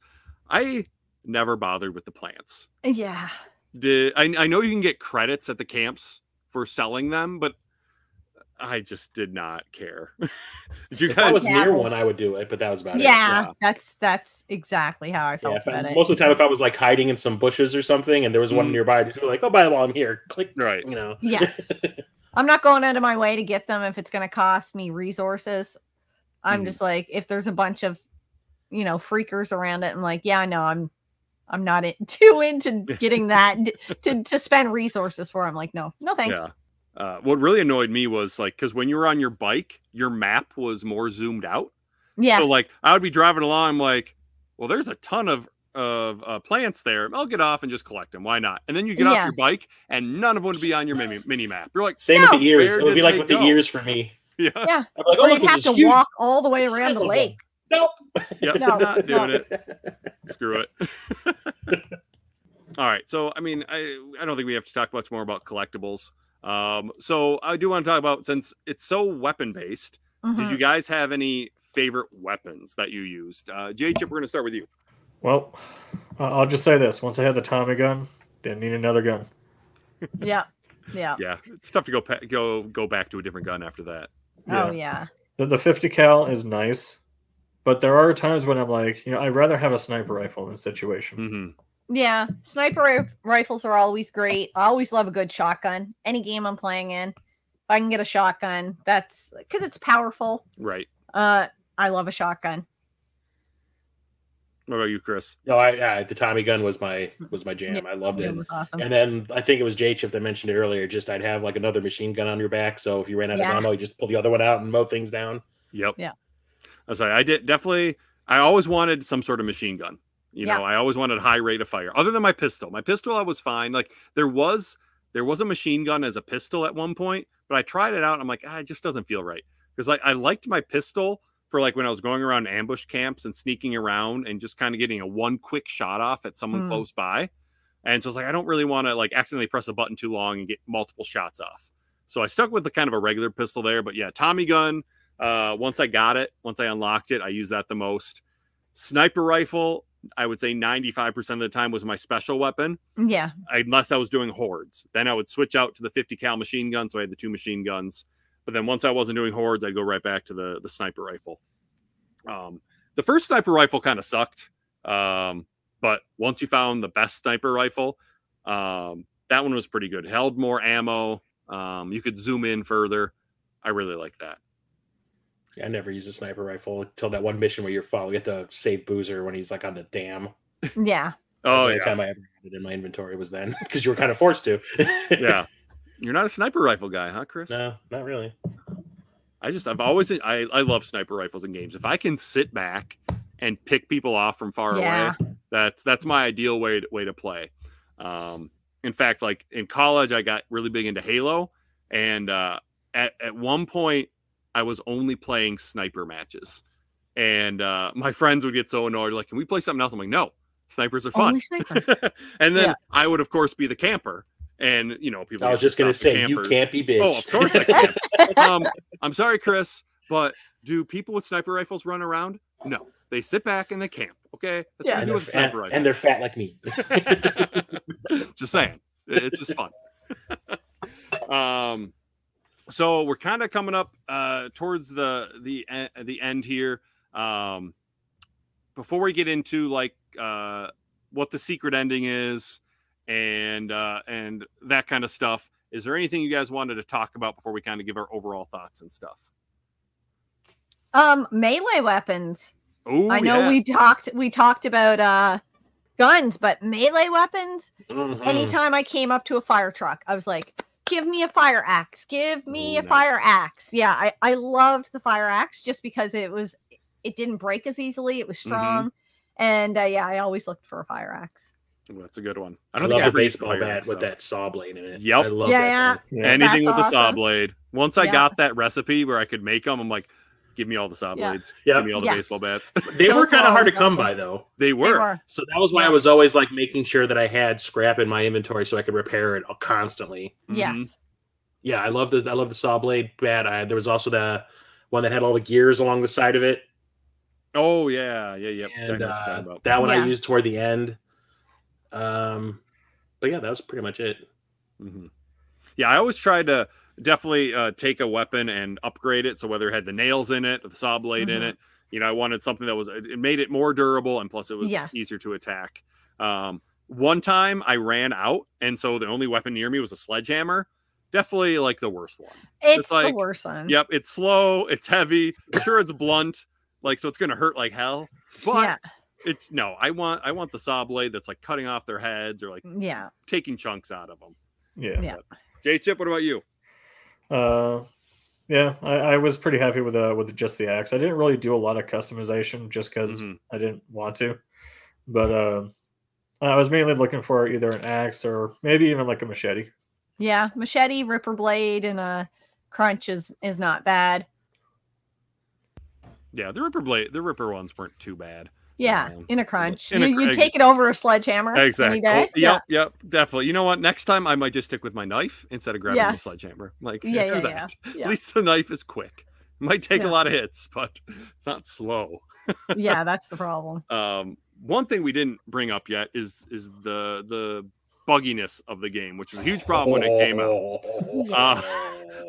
I never bothered with the plants. Yeah. I know you can get credits at the camps for selling them, but I just did not care. If I was near one, I would do it, but that was about it. Yeah, that's exactly how I felt about it. Most of the time, if I was like hiding in some bushes or something, and there was one nearby, I'd just be like, "Oh, bye, while I'm here." Click. Right. You know. Yes. I'm not going out of my way to get them if it's going to cost me resources. I'm just like, if there's a bunch of, freakers around it, I'm like, yeah, no, I'm not too into getting that to spend resources for. I'm like, no, thanks. Yeah. What really annoyed me was like, because when you were on your bike, your map was more zoomed out. Yeah. So like, I would be driving along, I'm like, well, there's a ton of plants there. I'll get off and just collect them. Why not? And then you get off your bike, and none of them would be on your mini map. You're like, same with the ears. It would be like with the ears for me. Yeah. Yeah. I'm like, or you'd have to walk all the way around the lake. Nope. Yep. No, not doing it. Screw it. All right. So, I mean, I don't think we have to talk much more about collectibles. So I do want to talk about, since it's so weapon based, did you guys have any favorite weapons that you used? J-Chip, we're going to start with you. Well, I'll just say this. Once I had the Tommy gun, didn't need another gun. Yeah. It's tough to go back to a different gun after that. Oh, yeah. The 50 cal is nice, but there are times when I'm like, I'd rather have a sniper rifle in this situation. Yeah, sniper rifles are always great. I always love a good shotgun. Any game I'm playing in, if I can get a shotgun, that's because it's powerful. Right. I love a shotgun. What about you, Chris? No, the Tommy gun was my jam. Yeah, I loved it. It was awesome. And then I think it was J-Chip that mentioned it earlier. Just I'd have like another machine gun on your back, so if you ran out of ammo, you just pull the other one out and mow things down. Yep. Yeah. I was like, I always wanted some sort of machine gun. I always wanted a high rate of fire. Other than my pistol. My pistol, I was fine. Like there was a machine gun as a pistol at one point, but I tried it out and I'm like, it just doesn't feel right. Because I liked my pistol for like when I was going around ambush camps and sneaking around and just kind of getting a one quick shot off at someone close by. And so I was like, I don't really want to like accidentally press a button too long and get multiple shots off. So I stuck with the kind of a regular pistol there. But yeah, Tommy gun. Once I unlocked it, I used that the most. Sniper rifle, I would say 95% of the time was my special weapon. Yeah. Unless I was doing hordes. Then I would switch out to the 50 cal machine gun. So I had the 2 machine guns. But then once I wasn't doing hordes, I'd go right back to the sniper rifle. The first sniper rifle kind of sucked. But once you found the best sniper rifle, that one was pretty good. Held more ammo. You could zoom in further. I really like that. Yeah, I never used a sniper rifle until that one mission where you get to save Boozer when he's like on the dam. Yeah. The only time I ever had it in my inventory was then because you were kind of forced to. Yeah. You're not a sniper rifle guy, huh, Chris? No, not really. I love sniper rifles in games. If I can sit back and pick people off from far away, that's my ideal way to play. In fact, like in college, I got really big into Halo, and at one point, I was only playing sniper matches, and my friends would get so annoyed. Like, can we play something else? I'm like, no, snipers are fun. Only snipers. And then I would, of course, be the camper. And, people... I was just going to say, you can't be bitch. Oh, of course I can. I'm sorry, Chris, but do people with sniper rifles run around? No. They sit back and they camp, okay? That's what you do with a sniper rifle. And they're fat like me. Just saying. It's just fun. So we're kind of coming up towards the end here. Before we get into, like, what the secret ending is, and that kind of stuff. Is there anything you guys wanted to talk about before we kind of give our overall thoughts and stuff? Melee weapons. Oh, I know we talked about guns, but melee weapons. Anytime I came up to a fire truck, I was like, give me a fire axe. Give me Ooh, a nice. fire axe. Yeah, I loved the fire axe just because it didn't break as easily. It was strong. And yeah, I always looked for a fire axe. Ooh, that's a good one. I don't love think I the ever used the baseball fire bat axe, with though. that saw blade in it. Yep. I love Yeah, that yeah. thing. Yeah. Anything That's with the saw awesome. blade. Once I Yeah. got that recipe where I could make them, I'm like, give me all the saw Yeah. blades. Yep. Give me all the Yes. baseball bats. They Those were were kind of hard to always come awesome. by, though. They They were. were. So that was why I was always like making sure that I had scrap in my inventory so I could repair it constantly. Yes. Yeah, I love the saw blade bat. There was also the one that had all the gears along the side of it. Oh, yeah. Yeah, yep. I And know what you're talking about. that one I Yeah. used toward the end. But yeah, that was pretty much it. Yeah, I always tried to definitely take a weapon and upgrade it. So whether it had the nails in it or the saw blade in it, I wanted something that it made it more durable, and plus it was easier to attack. One time I ran out, and so the only weapon near me was a sledgehammer. Definitely like the worst one. It's like, the worst one. Yep, it's slow, it's heavy, sure it's blunt, like so it's gonna hurt like hell. But I want the saw blade that's like cutting off their heads or like taking chunks out of them. Yeah. J-Chip, what about you? Yeah, I was pretty happy with just the axe. I didn't really do a lot of customization just because I didn't want to. But I was mainly looking for either an axe or maybe even like a machete. Yeah, machete, ripper blade, and a crunch is not bad. Yeah, the ripper ones weren't too bad. Yeah, in a crunch. In a You take it over a sledgehammer. Exactly. Any day. Yep, definitely. You know what? Next time I might just stick with my knife instead of grabbing the sledgehammer. Like, screw that. Yeah. At least the knife is quick. It might take a lot of hits, but it's not slow. Yeah, that's the problem. One thing we didn't bring up yet is the bugginess of the game, which was a huge problem when it came out.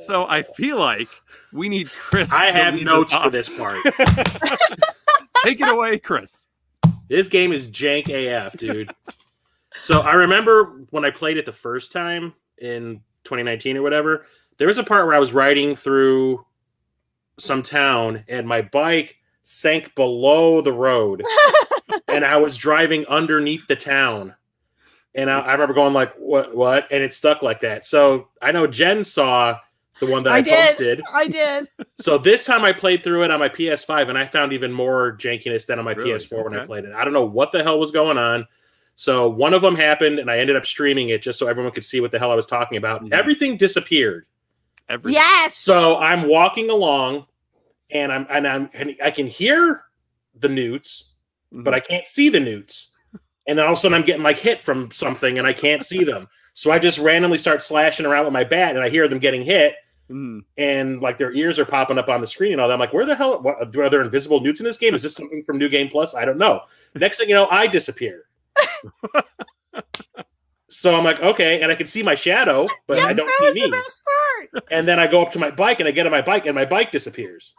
So I feel like we need Chris. I have notes for this part. Take it away, Chris. This game is jank AF, dude. So I remember when I played it the first time in 2019 or whatever, there was a part where I was riding through some town and my bike sank below the road and I was driving underneath the town. And I remember going like, what? And it stuck like that. So I know Jenn saw the one that I posted. I did. So this time I played through it on my PS5 and I found even more jankiness than on my PS4 when I played it. I don't know what the hell was going on. So one of them happened and I ended up streaming it just so everyone could see what the hell I was talking about. Everything disappeared. Yes. So I'm walking along and I can hear the newts, but I can't see the newts. And then all of a sudden I'm getting like hit from something and I can't see them. So I just randomly start slashing around with my bat and I hear them getting hit. And like their ears are popping up on the screen and all that. I'm like, where the hell are there invisible newts in this game? Is this something from New Game Plus? I don't know. Next thing you know, I disappear. So I'm like, okay, and I can see my shadow, but I don't see me. The best part. And then I go up to my bike and I get on my bike and my bike disappears.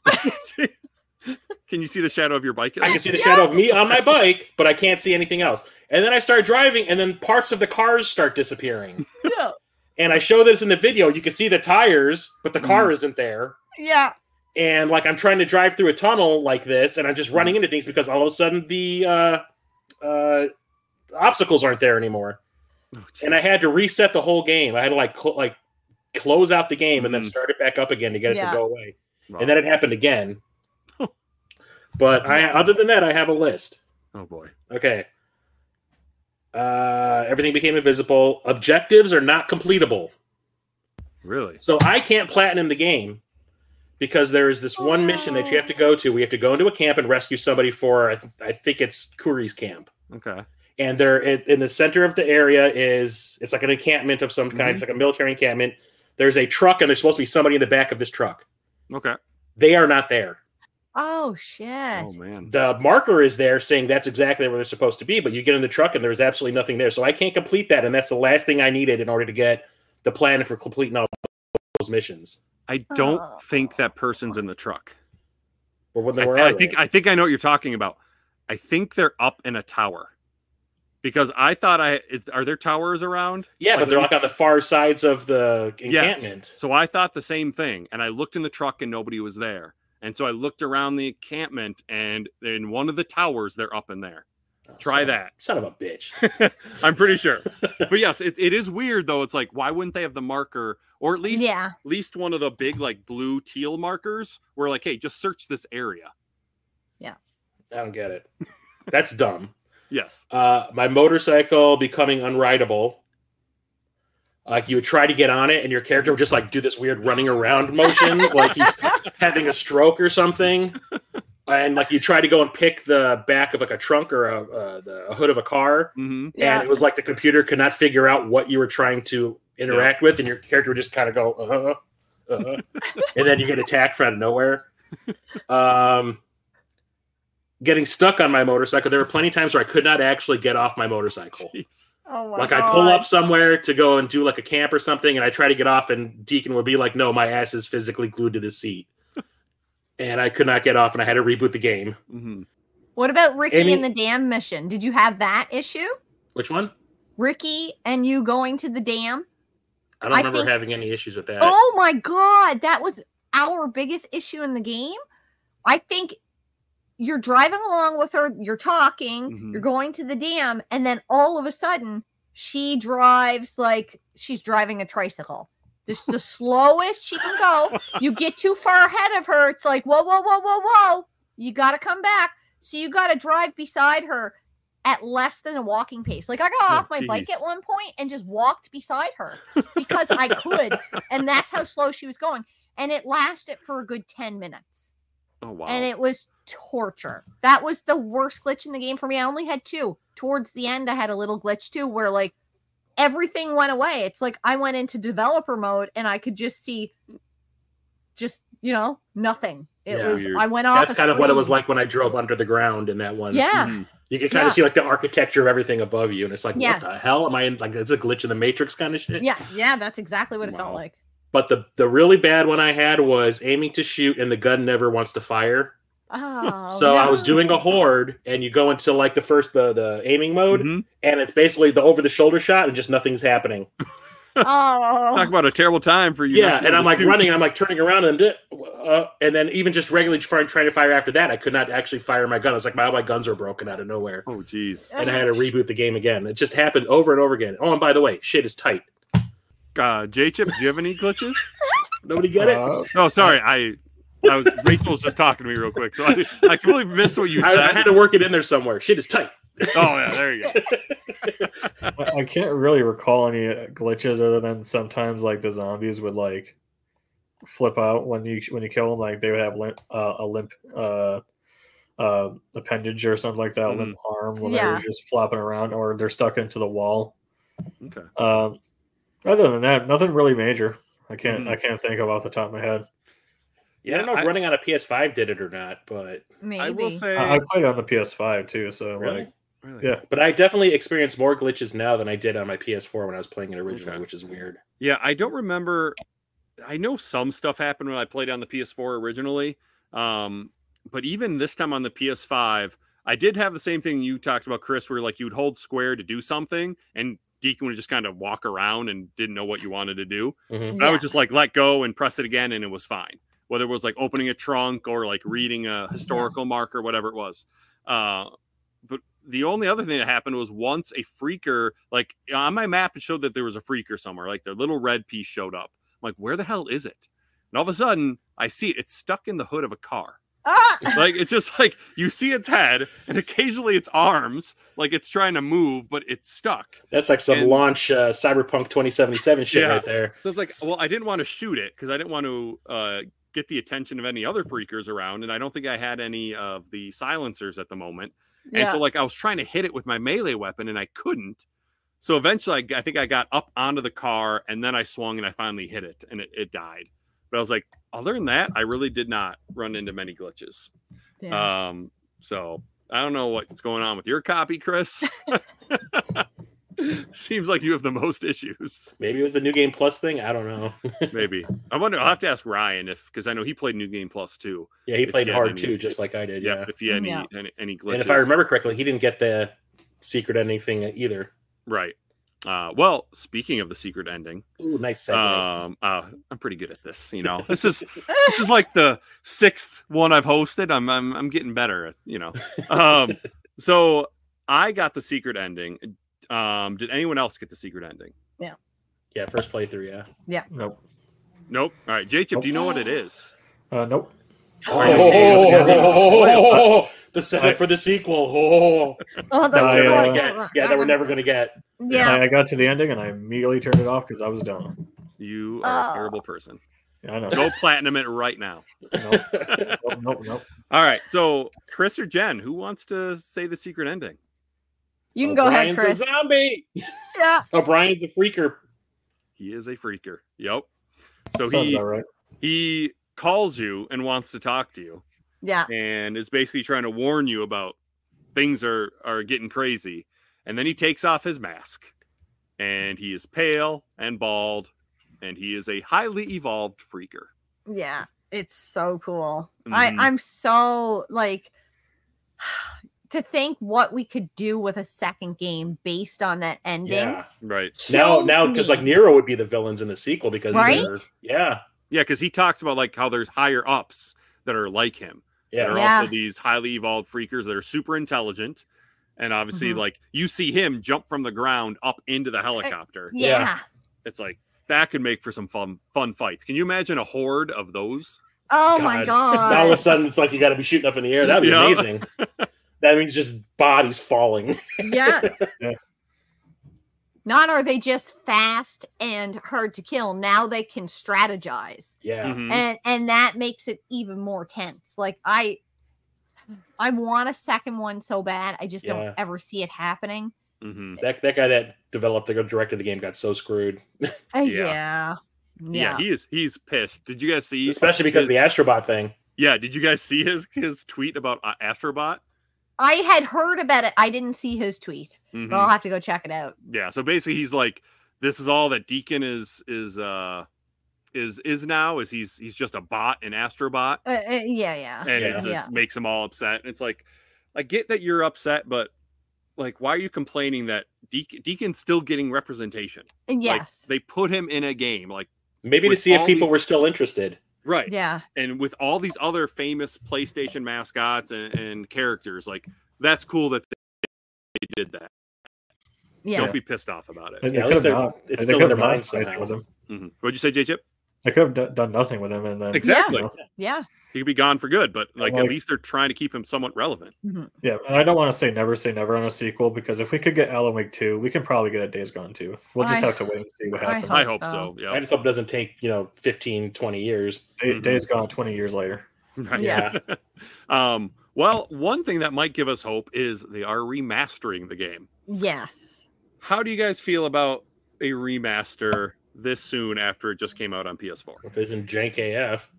Can you see the shadow of your bike? I can see the shadow of me on my bike, but I can't see anything else. And then I start driving and then parts of the cars start disappearing. Yeah. And I show this in the video. You can see the tires, but the car isn't there. Yeah. And like I'm trying to drive through a tunnel like this, and I'm just running into things because all of a sudden the obstacles aren't there anymore. And I had to reset the whole game. I had to close out the game and then start it back up again to get it to go away. Wow. And then it happened again. But other than that, I have a list. Oh boy. Okay. Everything became invisible. Objectives are not completable. Really? So I can't platinum the game because there is this one mission that you have to go to. We have to go into a camp and rescue somebody for, I think it's Kuri's camp. Okay. And they're in the center of the area it's like an encampment of some kind. It's like a military encampment. There's a truck and there's supposed to be somebody in the back of this truck. Okay. They are not there. Oh, shit. Oh, man. The marker is there saying that's exactly where they're supposed to be, but you get in the truck and there's absolutely nothing there. So I can't complete that. And that's the last thing I needed in order to get the plan for completing all those missions. I don't think that person's in the truck. Well, I think I know what you're talking about. I think they're up in a tower. Because I thought are there towers around? Yeah, but they're like on the far sides of the encampment. Yes. So I thought the same thing. And I looked in the truck and nobody was there. And so I looked around the encampment and in one of the towers, they're up in there. Try that. Son of a bitch. I'm pretty sure. But yes, it is weird though. It's like, why wouldn't they have the marker, or at least one of the big like blue teal markers where like, hey, just search this area. Yeah. I don't get it. That's dumb. Yes. My motorcycle becoming unrideable. Like you would try to get on it and your character would just like do this weird running around motion, like he's having a stroke or something. And like you try to go and pick the back of like a trunk or a hood of a car, and it was like the computer could not figure out what you were trying to interact with, and your character would just kind of go, and then you get attacked out of nowhere. Getting stuck on my motorcycle. There were plenty of times where I could not actually get off my motorcycle. Jeez. Oh my like God. I pull up somewhere to go and do like a camp or something, and I try to get off, and Deacon would be like, "No, my ass is physically glued to the seat," and I could not get off, and I had to reboot the game. Mm-hmm. What about Ricky and the dam mission? Did you have that issue? Which one? Ricky and you going to the dam? I don't remember having any issues with that. Oh my God, that was our biggest issue in the game. I think you're driving along with her, you're talking, you're going to the dam, and then all of a sudden she drives like she's driving a tricycle. This is the slowest she can go. You get too far ahead of her. It's like, whoa, whoa, whoa, whoa, whoa. You got to come back. So you got to drive beside her at less than a walking pace. Like I got off my bike at one point and just walked beside her because I could. And that's how slow she was going. And it lasted for a good 10 minutes. Oh, wow. And it was torture. That was the worst glitch in the game for me. I only had 2. Towards the end, I had a little glitch too where like everything went away. It's like I went into developer mode and I could just see nothing. It was weird. I went off. That's kind of what it was like when I drove under the ground in that one. Yeah. You can kind of see like the architecture of everything above you, and it's like, what the hell? Am I in like it's a glitch in the Matrix kind of shit? Yeah, that's exactly what it felt like. But the really bad one I had was aiming to shoot and the gun never wants to fire. Oh, so I was doing a horde, and you go into like the aiming mode, and it's basically the over the shoulder shot, and just nothing's happening. Oh, talk about a terrible time for you. Yeah, and I'm like running, and I'm like turning around, and then even just regularly trying to fire after that, I could not actually fire my gun. It's like my guns are broken out of nowhere. Oh, geez. And I had to reboot the game again. It just happened over and over again. Oh, and by the way, shit is tight. J-Chip, do you have any glitches? Nobody get it? No, sorry. Rachel was just talking to me real quick, so I completely missed what you said. I had to work it in there somewhere. Shit is tight. Oh, yeah, there you go. I can't really recall any glitches other than sometimes like the zombies would like flip out when you kill them. Like they would have a limp appendage or something like that, limp arm when they were just flopping around, or they're stuck into the wall. Okay. Other than that, nothing really major. I can't think of off the top of my head. Yeah, I don't know if running on a PS5 did it or not, but maybe. I will say I played on the PS5 too, so really? Yeah. But I definitely experienced more glitches now than I did on my PS4 when I was playing it originally, which is weird. Yeah, I don't remember. I know some stuff happened when I played on the PS4 originally, but even this time on the PS5, I did have the same thing you talked about, Chris, where like you'd hold square to do something, and Deacon would just kind of walk around and didn't know what you wanted to do. But I would just like let go and press it again, and it was fine. Whether it was like opening a trunk or like reading a historical marker, whatever it was. But the only other thing that happened was once a freaker, like on my map, it showed that there was a freaker somewhere. Like the little red piece showed up. I'm like, where the hell is it? And all of a sudden, I see it. It's stuck in the hood of a car. Like it's just like you see its head and occasionally its arms, like it's trying to move, but it's stuck. That's like some launch Cyberpunk 2077 shit right there. So it's like, well, I didn't want to shoot it because I didn't want to get the attention of any other freakers around, and I don't think I had any of the silencers at the moment. And so like I was trying to hit it with my melee weapon and I couldn't. So eventually I think I got up onto the car and then I swung and I finally hit it and it died. But I was like, other than that, I really did not run into many glitches. Yeah. So I don't know what's going on with your copy, Chris. Seems like you have the most issues. Maybe it was the New Game Plus thing. I don't know. Maybe. I wonder. I'll have to ask Ryan because I know he played New Game Plus too. Yeah, he played hard too, just like I did. Yeah. If he had any glitches. And if I remember correctly, he didn't get the secret ending thing either. Right. Well, speaking of the secret ending, ooh, nice segue. I'm pretty good at this. You know, this is like the 6th one I've hosted. I'm getting better at, So I got the secret ending. Did anyone else get the secret ending? Yeah, first playthrough, yeah. Nope. Nope. All right, Jacob, Nope. do you know what it is? Nope. Oh, the setup for the sequel. Oh, that we're never gonna get. Yeah. I got to the ending and I immediately turned it off because I was done. You are a terrible person. Yeah, I know. Go platinum it right now. Nope. All right, so Chris or Jen, who wants to say the secret ending? You can go ahead, Chris. Brian's a zombie. Yeah. Oh, Brian's a freaker. He is a freaker. Yep. So Sounds about right. he calls you and wants to talk to you. Yeah. And is basically trying to warn you about things are getting crazy. And then he takes off his mask. And he is pale and bald. And he is a highly evolved freaker. Yeah. It's so cool. Mhm. I'm so like to think what we could do with a second game based on that ending. Yeah. Right. kills Now, because me. like Nero would be the villains in the sequel because Right? yeah, Yeah, because he talks about like how there's higher ups that are like him. That are Yeah. also these highly evolved freakers that are super intelligent. And obviously, Mhm. like you see him jump from the ground up into the helicopter. Yeah. It's like that could make for some fun fights. Can you imagine a horde of those? Oh my god. Now all of a sudden it's like you got to be shooting up in the air. That'd be Yeah. amazing. That means just bodies falling. Yeah. Yeah. Not are they just fast and hard to kill. Now they can strategize. Yeah. Mhm. And that makes it even more tense. Like I want a second one so bad. I just Yeah. don't ever see it happening. Mhm. That guy that developed the directed the game got so screwed. Yeah. Yeah, he's pissed. Did you guys see? Especially because of the Astrobot thing. Yeah, did you guys see his tweet about Astrobot? I had heard about it. I didn't see his tweet, Mhm. but I'll have to go check it out. Yeah, so basically he's like, this is all that Deacon is now. Is he's just a bot, an Astrobot, Yeah. and it just Yeah. makes them all upset. And it's like, I get that you're upset, but like, why are you complaining that Deacon's still getting representation? Like, Yes. they put him in a game, like Maybe to With see if all people these- were still interested. right. Yeah. And with all these other famous PlayStation mascots and characters, like that's cool that they did that. Yeah. Don't be pissed off about it. They Yeah, at could least have not. it's They still could in their have not minds played somehow. with him. What'd you say, J Chip? They could have done nothing with him, and then Exactly. Yeah. He could be gone for good, but like at Like- least they're trying to keep him somewhat relevant. Yeah, and I don't want to say never on a sequel because if we could get Alan Wake 2, we can probably get a Days Gone 2. We'll just I- have to wait and see what I happens. I hope hope so. I Yeah. just hope it doesn't take 15, 20 years. Days Gone 20 years later. Right. Yeah. Well, one thing that might give us hope is they are remastering the game. Yes. How do you guys feel about a remaster this soon after it just came out on PS4? If it isn't jank AF.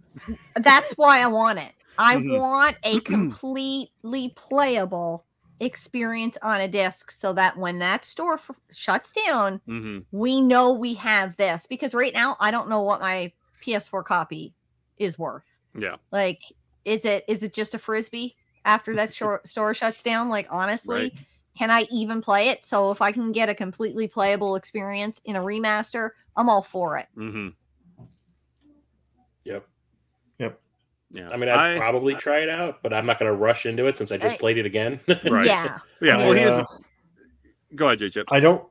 That's why I want it. I Mhm. want a completely playable experience on a disc so that when that store shuts down, Mm-hmm. we know we have this. Because right now, I don't know what my PS4 copy is worth. Yeah. Like, is it just a frisbee after that store shuts down? Like, honestly, Right. can I even play it? So if I can get a completely playable experience in a remaster, I'm all for it. Mm-hmm. Yep. Yeah. I mean, I'd probably try it out, but I'm not going to rush into it since I just played it again. Right. Yeah. Yeah. Well, Yeah. here's. Go ahead, J Chip. I don't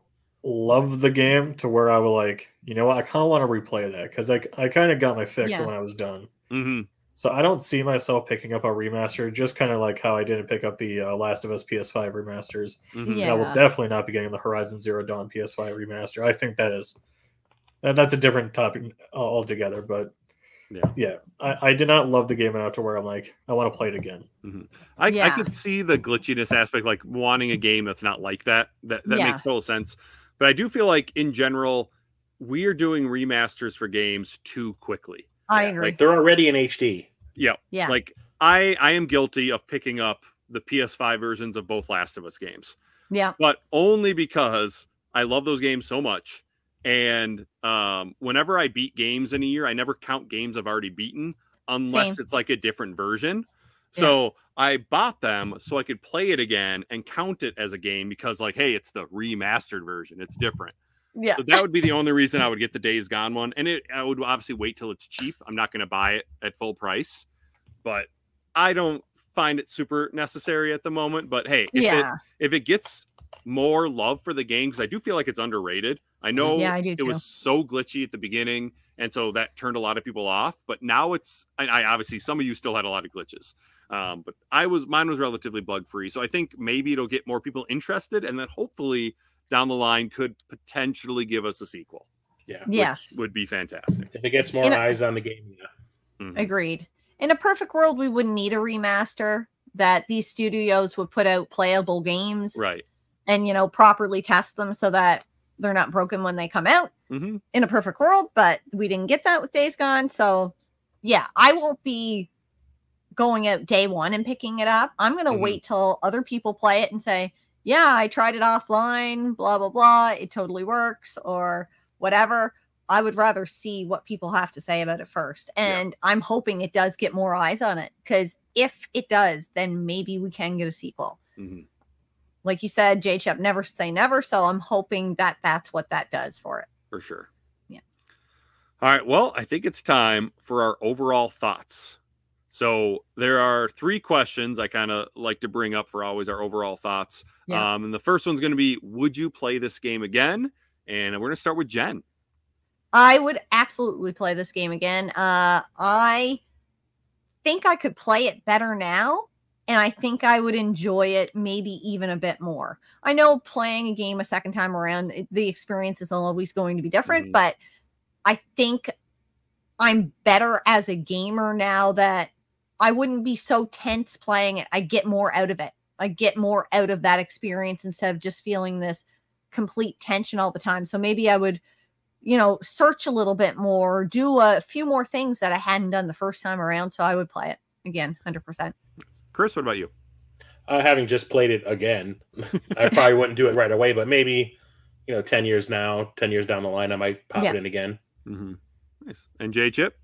love the game to where I will like, you know what, I kind of want to replay that because I kind of got my fix Yeah. when I was done. Mm-hmm. So I don't see myself picking up a remaster, just kind of like how I didn't pick up the Last of Us PS5 remasters. Mm-hmm. Yeah. And I will definitely not be getting the Horizon Zero Dawn PS5 remaster. I think that's a different topic altogether. But yeah, I did not love the game enough to where I'm like, I want to play it again. I Yeah. could see the glitchiness aspect, like wanting a game that's not like that. That Yeah. makes total sense. But I do feel like in general, we are doing remasters for games too quickly. I agree. like, They're already in HD. Yeah. Yeah. Like I am guilty of picking up the PS5 versions of both Last of Us games, Yeah. but only because I love those games so much. And whenever I beat games in a year, I never count games I've already beaten unless Same. it's like a different version. So I bought them so I could play it again and count it as a game because, like, hey, it's the remastered version. It's different. Yeah. So that would be the only reason I would get the Days Gone one. And I would obviously wait till it's cheap. I'm not going to buy it at full price. But I don't find it super necessary at the moment, but hey, Yeah. if it gets more love for the game, because I do feel like it's underrated. I know Yeah, I do it too. was so glitchy at the beginning, and so that turned a lot of people off. But now I obviously some of you still had a lot of glitches, but mine was relatively bug free. So I think maybe it'll get more people interested, and then hopefully down the line could potentially give us a sequel. Yeah. Yes. Which would be fantastic. If it gets more eyes on the game, yeah. Mhm. Agreed. In a perfect world, we wouldn't need a remaster. That these studios would put out playable games, Right. and properly test them so that they're not broken when they come out. Mm-hmm. In a perfect world, but we didn't get that with Days Gone. So yeah, I won't be going out day one and picking it up. I'm going to wait till other people play it and say, yeah, I tried it offline, blah, blah, blah. It totally works or whatever. I would rather see what people have to say about it first. And I'm hoping it does get more eyes on it, because if it does, then maybe we can get a sequel. Mm-hmm. Like you said, J-Chep, never say never. So I'm hoping that that's what that does for it. For sure. Yeah. All right. Well, I think it's time for our overall thoughts. So there are 3 questions I kind of like to bring up for always our overall thoughts. Yeah. And the first one's going to be, would you play this game again? And we're going to start with Jen. I would absolutely play this game again. I think I could play it better now, and I think I would enjoy it maybe even a bit more. I know playing a game a second time around, the experience is always going to be different, but I think I'm better as a gamer now that I wouldn't be so tense playing it. I get more out of it. I get more out of that experience instead of just feeling this complete tension all the time. So maybe I would, search a little bit more, do a few more things that I hadn't done the first time around. So I would play it again, 100%. Chris, what about you? Having just played it again, I probably wouldn't do it right away, but maybe, 10 years down the line, I might pop it in again. Mm-hmm. Nice. And J-Chip?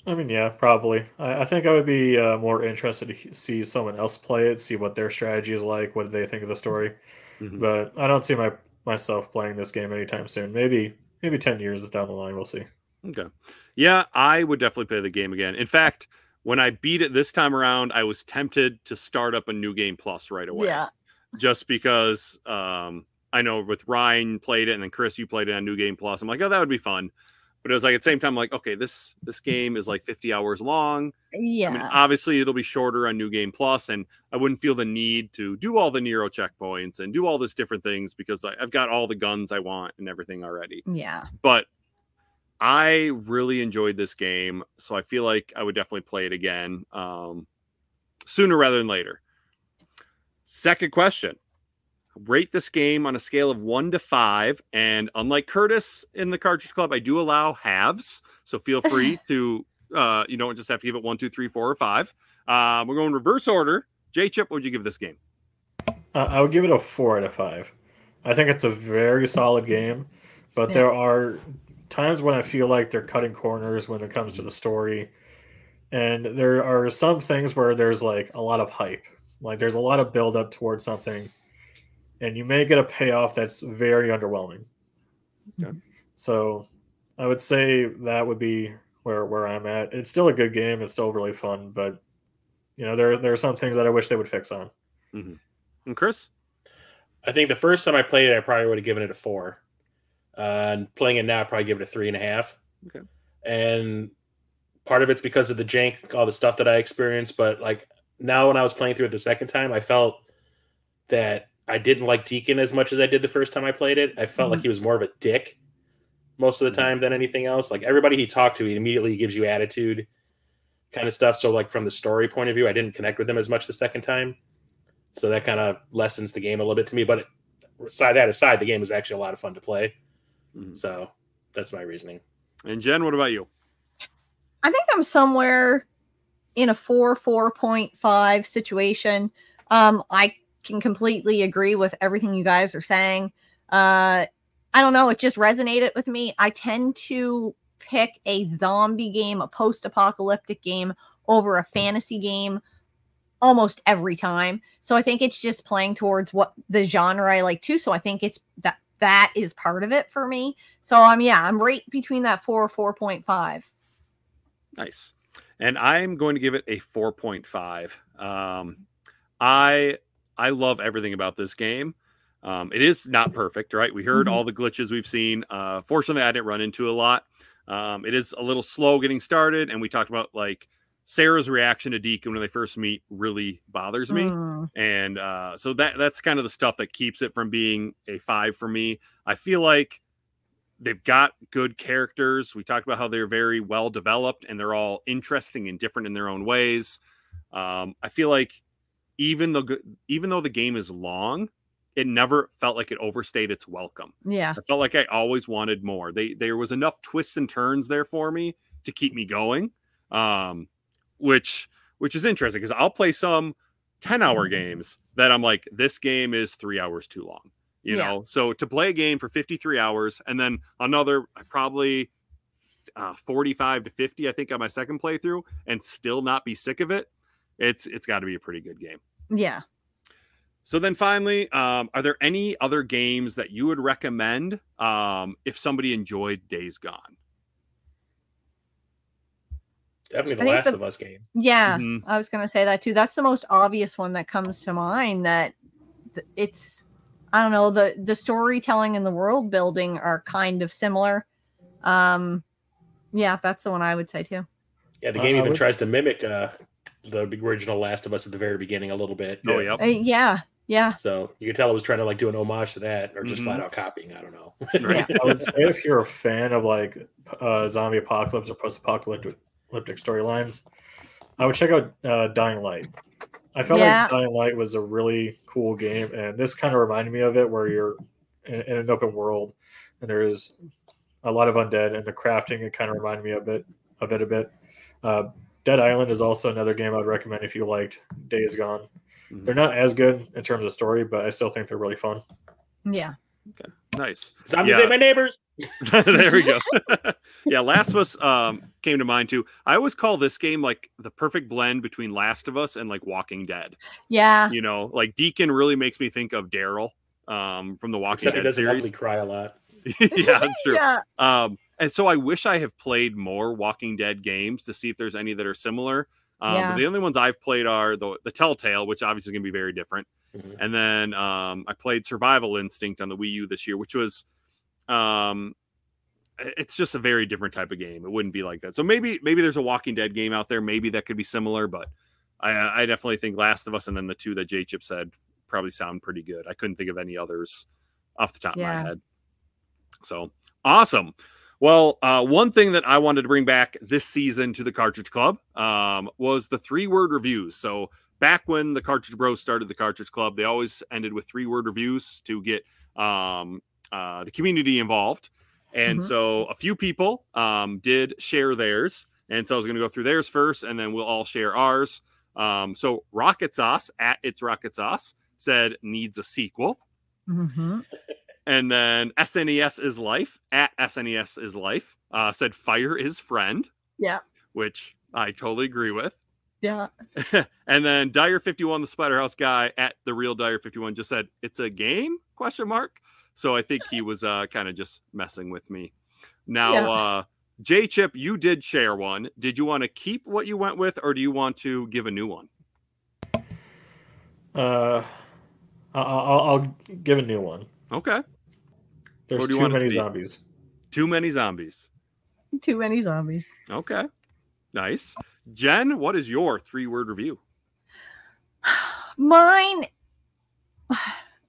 I mean, yeah, probably. I think I would be more interested to see someone else play it, see what their strategy is like, what do they think of the story. Mm-hmm. But I don't see myself playing this game anytime soon. Maybe 10 years down the line, we'll see. Okay. Yeah, I would definitely play the game again. In fact, when I beat it this time around, I was tempted to start up a New Game Plus right away. Yeah. Just because I know with Ryan played it, and then Chris, you played it on New Game Plus. I'm like, oh, that would be fun. But it was like at the same time, I'm like, okay, this game is like 50 hours long. Yeah. I mean, obviously it'll be shorter on New Game Plus, and I wouldn't feel the need to do all the Nero checkpoints and do all this different things because I've got all the guns I want and everything already. Yeah. But I really enjoyed this game, so I feel like I would definitely play it again sooner rather than later. Second question. Rate this game on a scale of 1 to 5. And unlike Curtis in the Cartridge Club, I do allow halves. So feel free to, you don't just have to give it 1, 2, 3, 4, or 5. We're going reverse order. J-Chip, what would you give this game? I would give it a 4 out of 5. I think it's a very solid game, but there are times when I feel like they're cutting corners when it comes to the story. And there are some things where there's like a lot of hype. Like there's a lot of build up towards something. And you may get a payoff that's very underwhelming. Okay. So I would say that would be where I'm at. It's still a good game. It's still really fun, but there are some things that I wish they would fix on. Mm-hmm. And Chris? I think the first time I played it, I probably would have given it a 4. And playing it now, I'd probably give it a 3.5. Okay. And part of it's because of the jank, all the stuff that I experienced. But like now when I was playing through it the second time, I felt that I didn't like Deacon as much as I did the first time I played it. I felt like he was more of a dick most of the time than anything else. Like everybody he talked to, he immediately gives you attitude kind of stuff. So like from the story point of view, I didn't connect with him as much the second time. So that kind of lessens the game a little bit to me. But that aside, the game is actually a lot of fun to play. Mm-hmm. So that's my reasoning. And Jen, what about you? I think I'm somewhere in a 4.5 situation. I can completely agree with everything you guys are saying. I don't know. It just resonated with me. I tend to pick a zombie game, a post-apocalyptic game over a fantasy game almost every time. So I think it's just playing towards what the genre I like too. So I think it's that is part of it for me. So I'm right between that 4 or 4.5. Nice. and I'm going to give it a 4.5. I love everything about this game. It is not perfect, right? We heard all the glitches we've seen. Fortunately, I didn't run into a lot. It is a little slow getting started, and we talked about like Sarah's reaction to Deacon when they first meet really bothers me, and so that's kind of the stuff that keeps it from being a 5 for me. I feel like they've got good characters. We talked about how they're very well developed, and they're all interesting and different in their own ways. I feel like even though the game is long, it never felt like it overstayed its welcome. Yeah. I felt like I always wanted more. There was enough twists and turns there for me to keep me going. Which is interesting because I'll play some 10-hour games that I'm like, this game is 3 hours too long, you know? So to play a game for 53 hours and then another probably 45 to 50, I think, on my second playthrough and still not be sick of it, it's got to be a pretty good game. Yeah. So then finally, are there any other games that you would recommend if somebody enjoyed Days Gone? Definitely the Last of Us game. Yeah, I was going to say that too. That's the most obvious one that comes to mind. That it's, I don't know, the storytelling and the world building are kind of similar. Yeah, that's the one I would say too. Yeah, the game even tries to mimic the original Last of Us at the very beginning a little bit. Oh, yep. Yeah. So you could tell it was trying to like do an homage to that, or just flat out copying. I don't know. Right. I would say if you're a fan of like zombie apocalypse or post-apocalyptic storylines, I would check out Dying Light. I felt like Dying Light was a really cool game, and this kind of reminded me of it, where you're in an open world and there is a lot of undead, and the crafting, it kind of reminded me of it a bit. Dead Island is also another game I'd recommend if you liked Days Gone. They're not as good in terms of story, but I still think they're really fun. Yeah. Okay. Nice. Zombies ain't my neighbors. There we go. Yeah, Last of Us came to mind too. I always call this game like the perfect blend between Last of Us and like Walking Dead. Yeah. You know, like Deacon really makes me think of Daryl from the Walking Dead series. He cry a lot. Yeah, that's true. Yeah. And so I wish I have played more Walking Dead games to see if there's any that are similar. But the only ones I've played are the Telltale, which obviously is going to be very different. And then I played Survival Instinct on the Wii U this year, which was it's just a very different type of game. It wouldn't be like that. So maybe there's a Walking Dead game out there. Maybe that could be similar, but I definitely think Last of Us and then the two that J-Chip said probably sound pretty good. I couldn't think of any others off the top of my head. So awesome. Well, one thing that I wanted to bring back this season to the Cartridge Club was the 3-word reviews. So back when the Cartridge Bros started the Cartridge Club, they always ended with 3-word reviews to get the community involved. And so a few people did share theirs. And so I was going to go through theirs first, and then we'll all share ours. So Rocket Sauce at It's Rocket Sauce said needs a sequel. And then SNES is Life at SNES is Life said Fire is Friend. Yeah. Which I totally agree with. Yeah. And then Dyer 51, the Splatterhouse guy at the real Dyer 51 just said it's a game ? So I think he was kind of just messing with me. Now, J-Chip, you did share one. Did you want to keep what you went with, or do you want to give a new one? I'll give a new one. Okay. There's too many zombies. Too many zombies. Too many zombies. Okay. Nice. Jen, what is your 3-word review? Mine,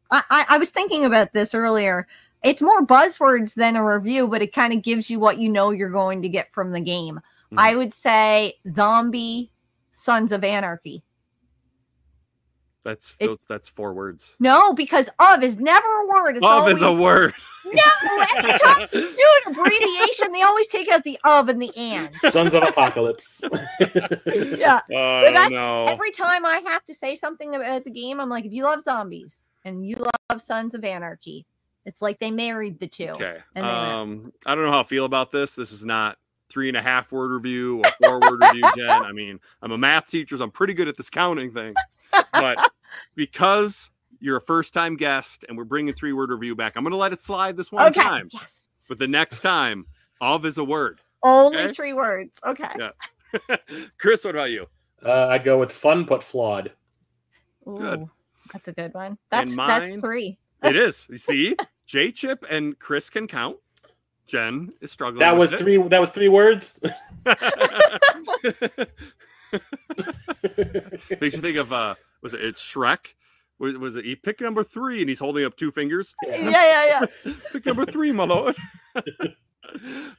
I was thinking about this earlier. It's more buzzwords than a review, but it kind of gives you what you know you're going to get from the game. I would say Zombie Sons of Anarchy. That's 4 words. No, because of is never a word. It's is a word. No, every time you do an abbreviation, they always take out the of and the and. Sons of Apocalypse. Yeah. But No. Every time I have to say something about the game, I'm like, if you love zombies and you love Sons of Anarchy, it's like they married the two. Okay. I don't know how I feel about this. This is not 3.5-word review or 4-word review, Jen. I mean, I'm a math teacher, so I'm pretty good at this counting thing. But because you're a first-time guest and we're bringing 3-word review back, I'm going to let it slide this one time. Yes. But the next time, of is a word. Only 3 words. Okay. Yes. Chris, what about you? I'd go with fun but flawed. Ooh, Good. that's a good one. And That's mine- 3. It is. You see, J-Chip and Chris can count. Jen is struggling. That was with 3. That was 3 words. it. Makes you think of was it Shrek? Was it he picked number 3 and he's holding up 2 fingers? Yeah. Pick number 3, my lord.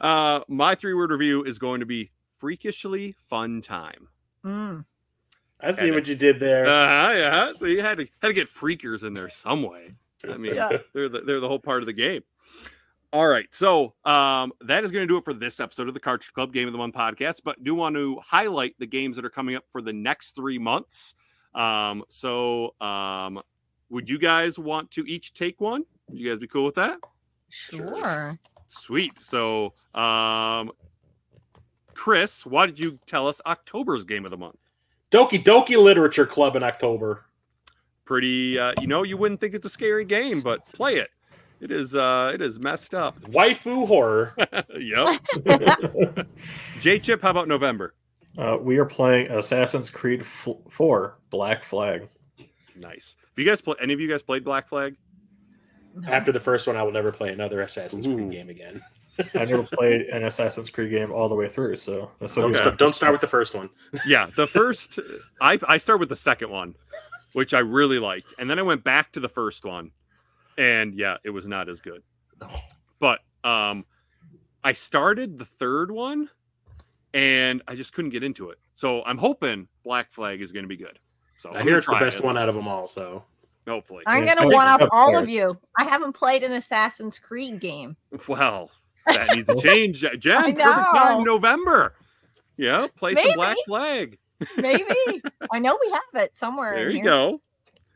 My 3-word review is going to be freakishly fun time. I see what you did there. Yeah. So you had to get freakers in there some way. I mean, Yeah. they're the whole part of the game. All right, so that is going to do it for this episode of the Cartridge Club Game of the Month podcast. But do want to highlight the games that are coming up for the next 3 months. Would you guys want to each take one? Would you guys be cool with that? Sure. Sweet. So, Chris, why did you tell us October's Game of the Month? Doki Doki Literature Club in October. Pretty, you wouldn't think it's a scary game, but play it. It is messed up. Waifu horror. Yep. J-Chip, how about November? We are playing Assassin's Creed 4 Black Flag. Nice. Have you guys any of you guys played Black Flag? After the first one, I will never play another Assassin's Creed game again. I never played an Assassin's Creed game all the way through, so that's what Don't start with the first one. Yeah, the first I started with the second one, which I really liked, and then I went back to the first one, and yeah, it was not as good. But I started the third one, and I just couldn't get into it. So I'm hoping Black Flag is going to be good. So I hear it's the best one out of them all. So hopefully, I'm Yeah, going to it's one up up all there. of you. I haven't played an Assassin's Creed game. well, that needs to change. Jen, I perfect time know. in November. Yeah, play some Maybe. Black Flag. Maybe. I know we have it somewhere. There in you here. go.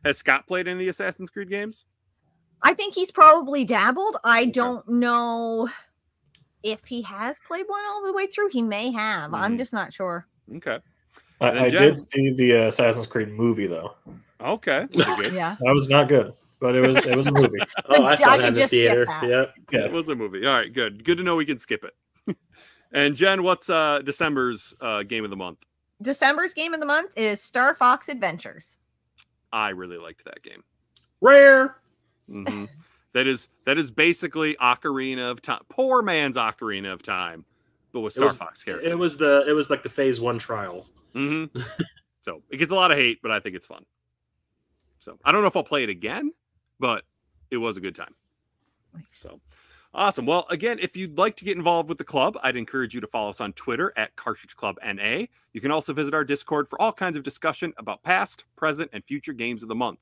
Has Scott played any of the Assassin's Creed games? I think he's probably dabbled. I don't know if he has played one all the way through. He may have. I'm just not sure. Okay. And then I Jen- did see the Assassin's Creed movie though. Okay. Was it good? Yeah. That was not good, but it was a movie. oh, I saw I that could in the just skip theater. that. Yep. Yeah, it was a movie. All right, good. Good to know we can skip it. And Jen, what's December's game of the month? December's game of the month is Star Fox Adventures. I really liked that game. Rare. Mhm. That is basically Ocarina of Time, poor man's Ocarina of Time, but with Star Fox characters. It was like the phase 1 trial. Mm-hmm. So it gets a lot of hate, but I think it's fun. So I don't know if I'll play it again, but it was a good time. So awesome. Well, again, if you'd like to get involved with the club, I'd encourage you to follow us on Twitter at Cartridge Club NA. You can also visit our Discord for all kinds of discussion about past, present, and future games of the month.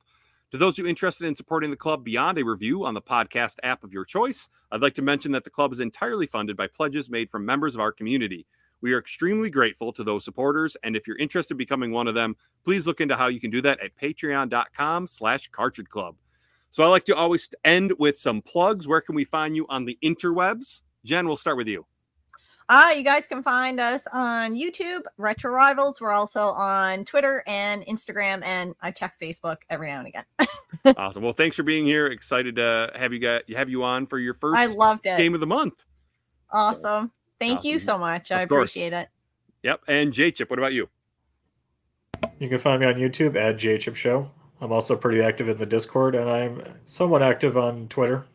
To those of you interested in supporting the club beyond a review on the podcast app of your choice, I'd like to mention that the club is entirely funded by pledges made from members of our community. We are extremely grateful to those supporters, and if you're interested in becoming one of them, please look into how you can do that at patreon.com/Cartridge Club. So I like to always end with some plugs. Where can we find you on the interwebs? Jen, we'll start with you. You guys can find us on YouTube, Retro Rivals. We're also on Twitter and Instagram, and I check Facebook every now and again. Awesome. Well, thanks for being here. Excited to have you on for your first I loved it. game of the month. Awesome. Thank you Awesome. so much. I Of course. appreciate it. Yep. And J-Chip, what about you? You can find me on YouTube at JChip Show. I'm also pretty active in the Discord, and I'm somewhat active on Twitter.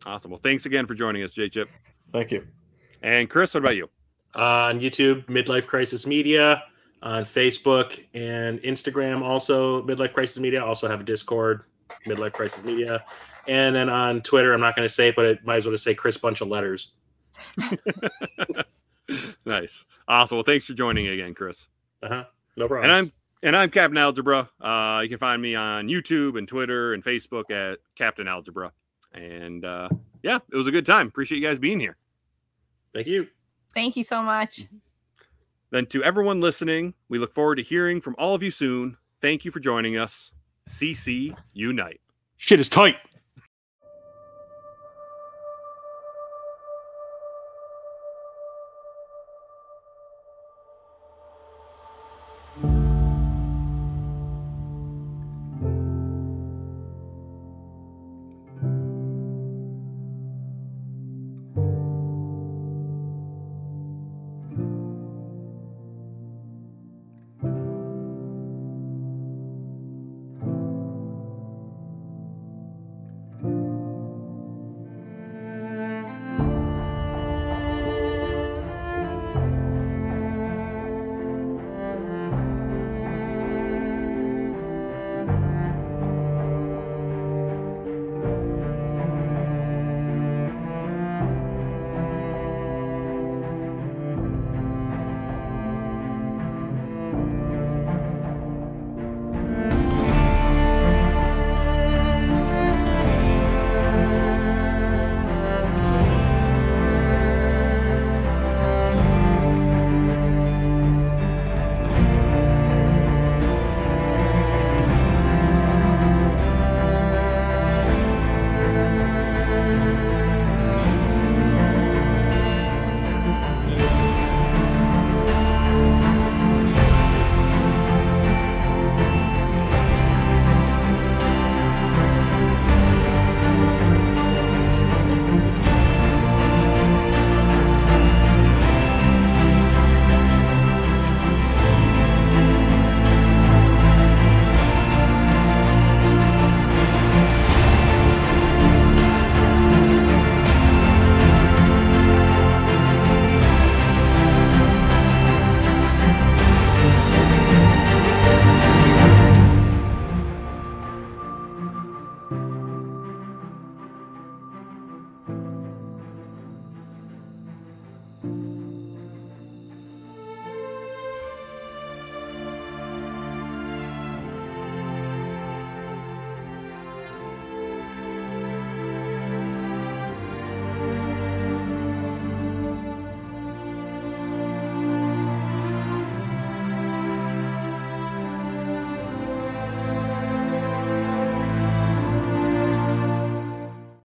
Awesome. Well, thanks again for joining us, J-Chip. Thank you. And Chris, what about you? On YouTube, Midlife Crisis Media. On Facebook and Instagram, also Midlife Crisis Media. Also have a Discord, Midlife Crisis Media. And then on Twitter, I'm not going to say it, but it might as well just say Chris Bunch of Letters. Nice. Awesome. Well, thanks for joining again, Chris. No problem. And I'm Captain Algebra. You can find me on YouTube and Twitter and Facebook at Captain Algebra. And yeah, it was a good time. Appreciate you guys being here. Thank you. Thank you so much. Then to everyone listening, we look forward to hearing from all of you soon. Thank you for joining us. CC Unite. Shit is tight.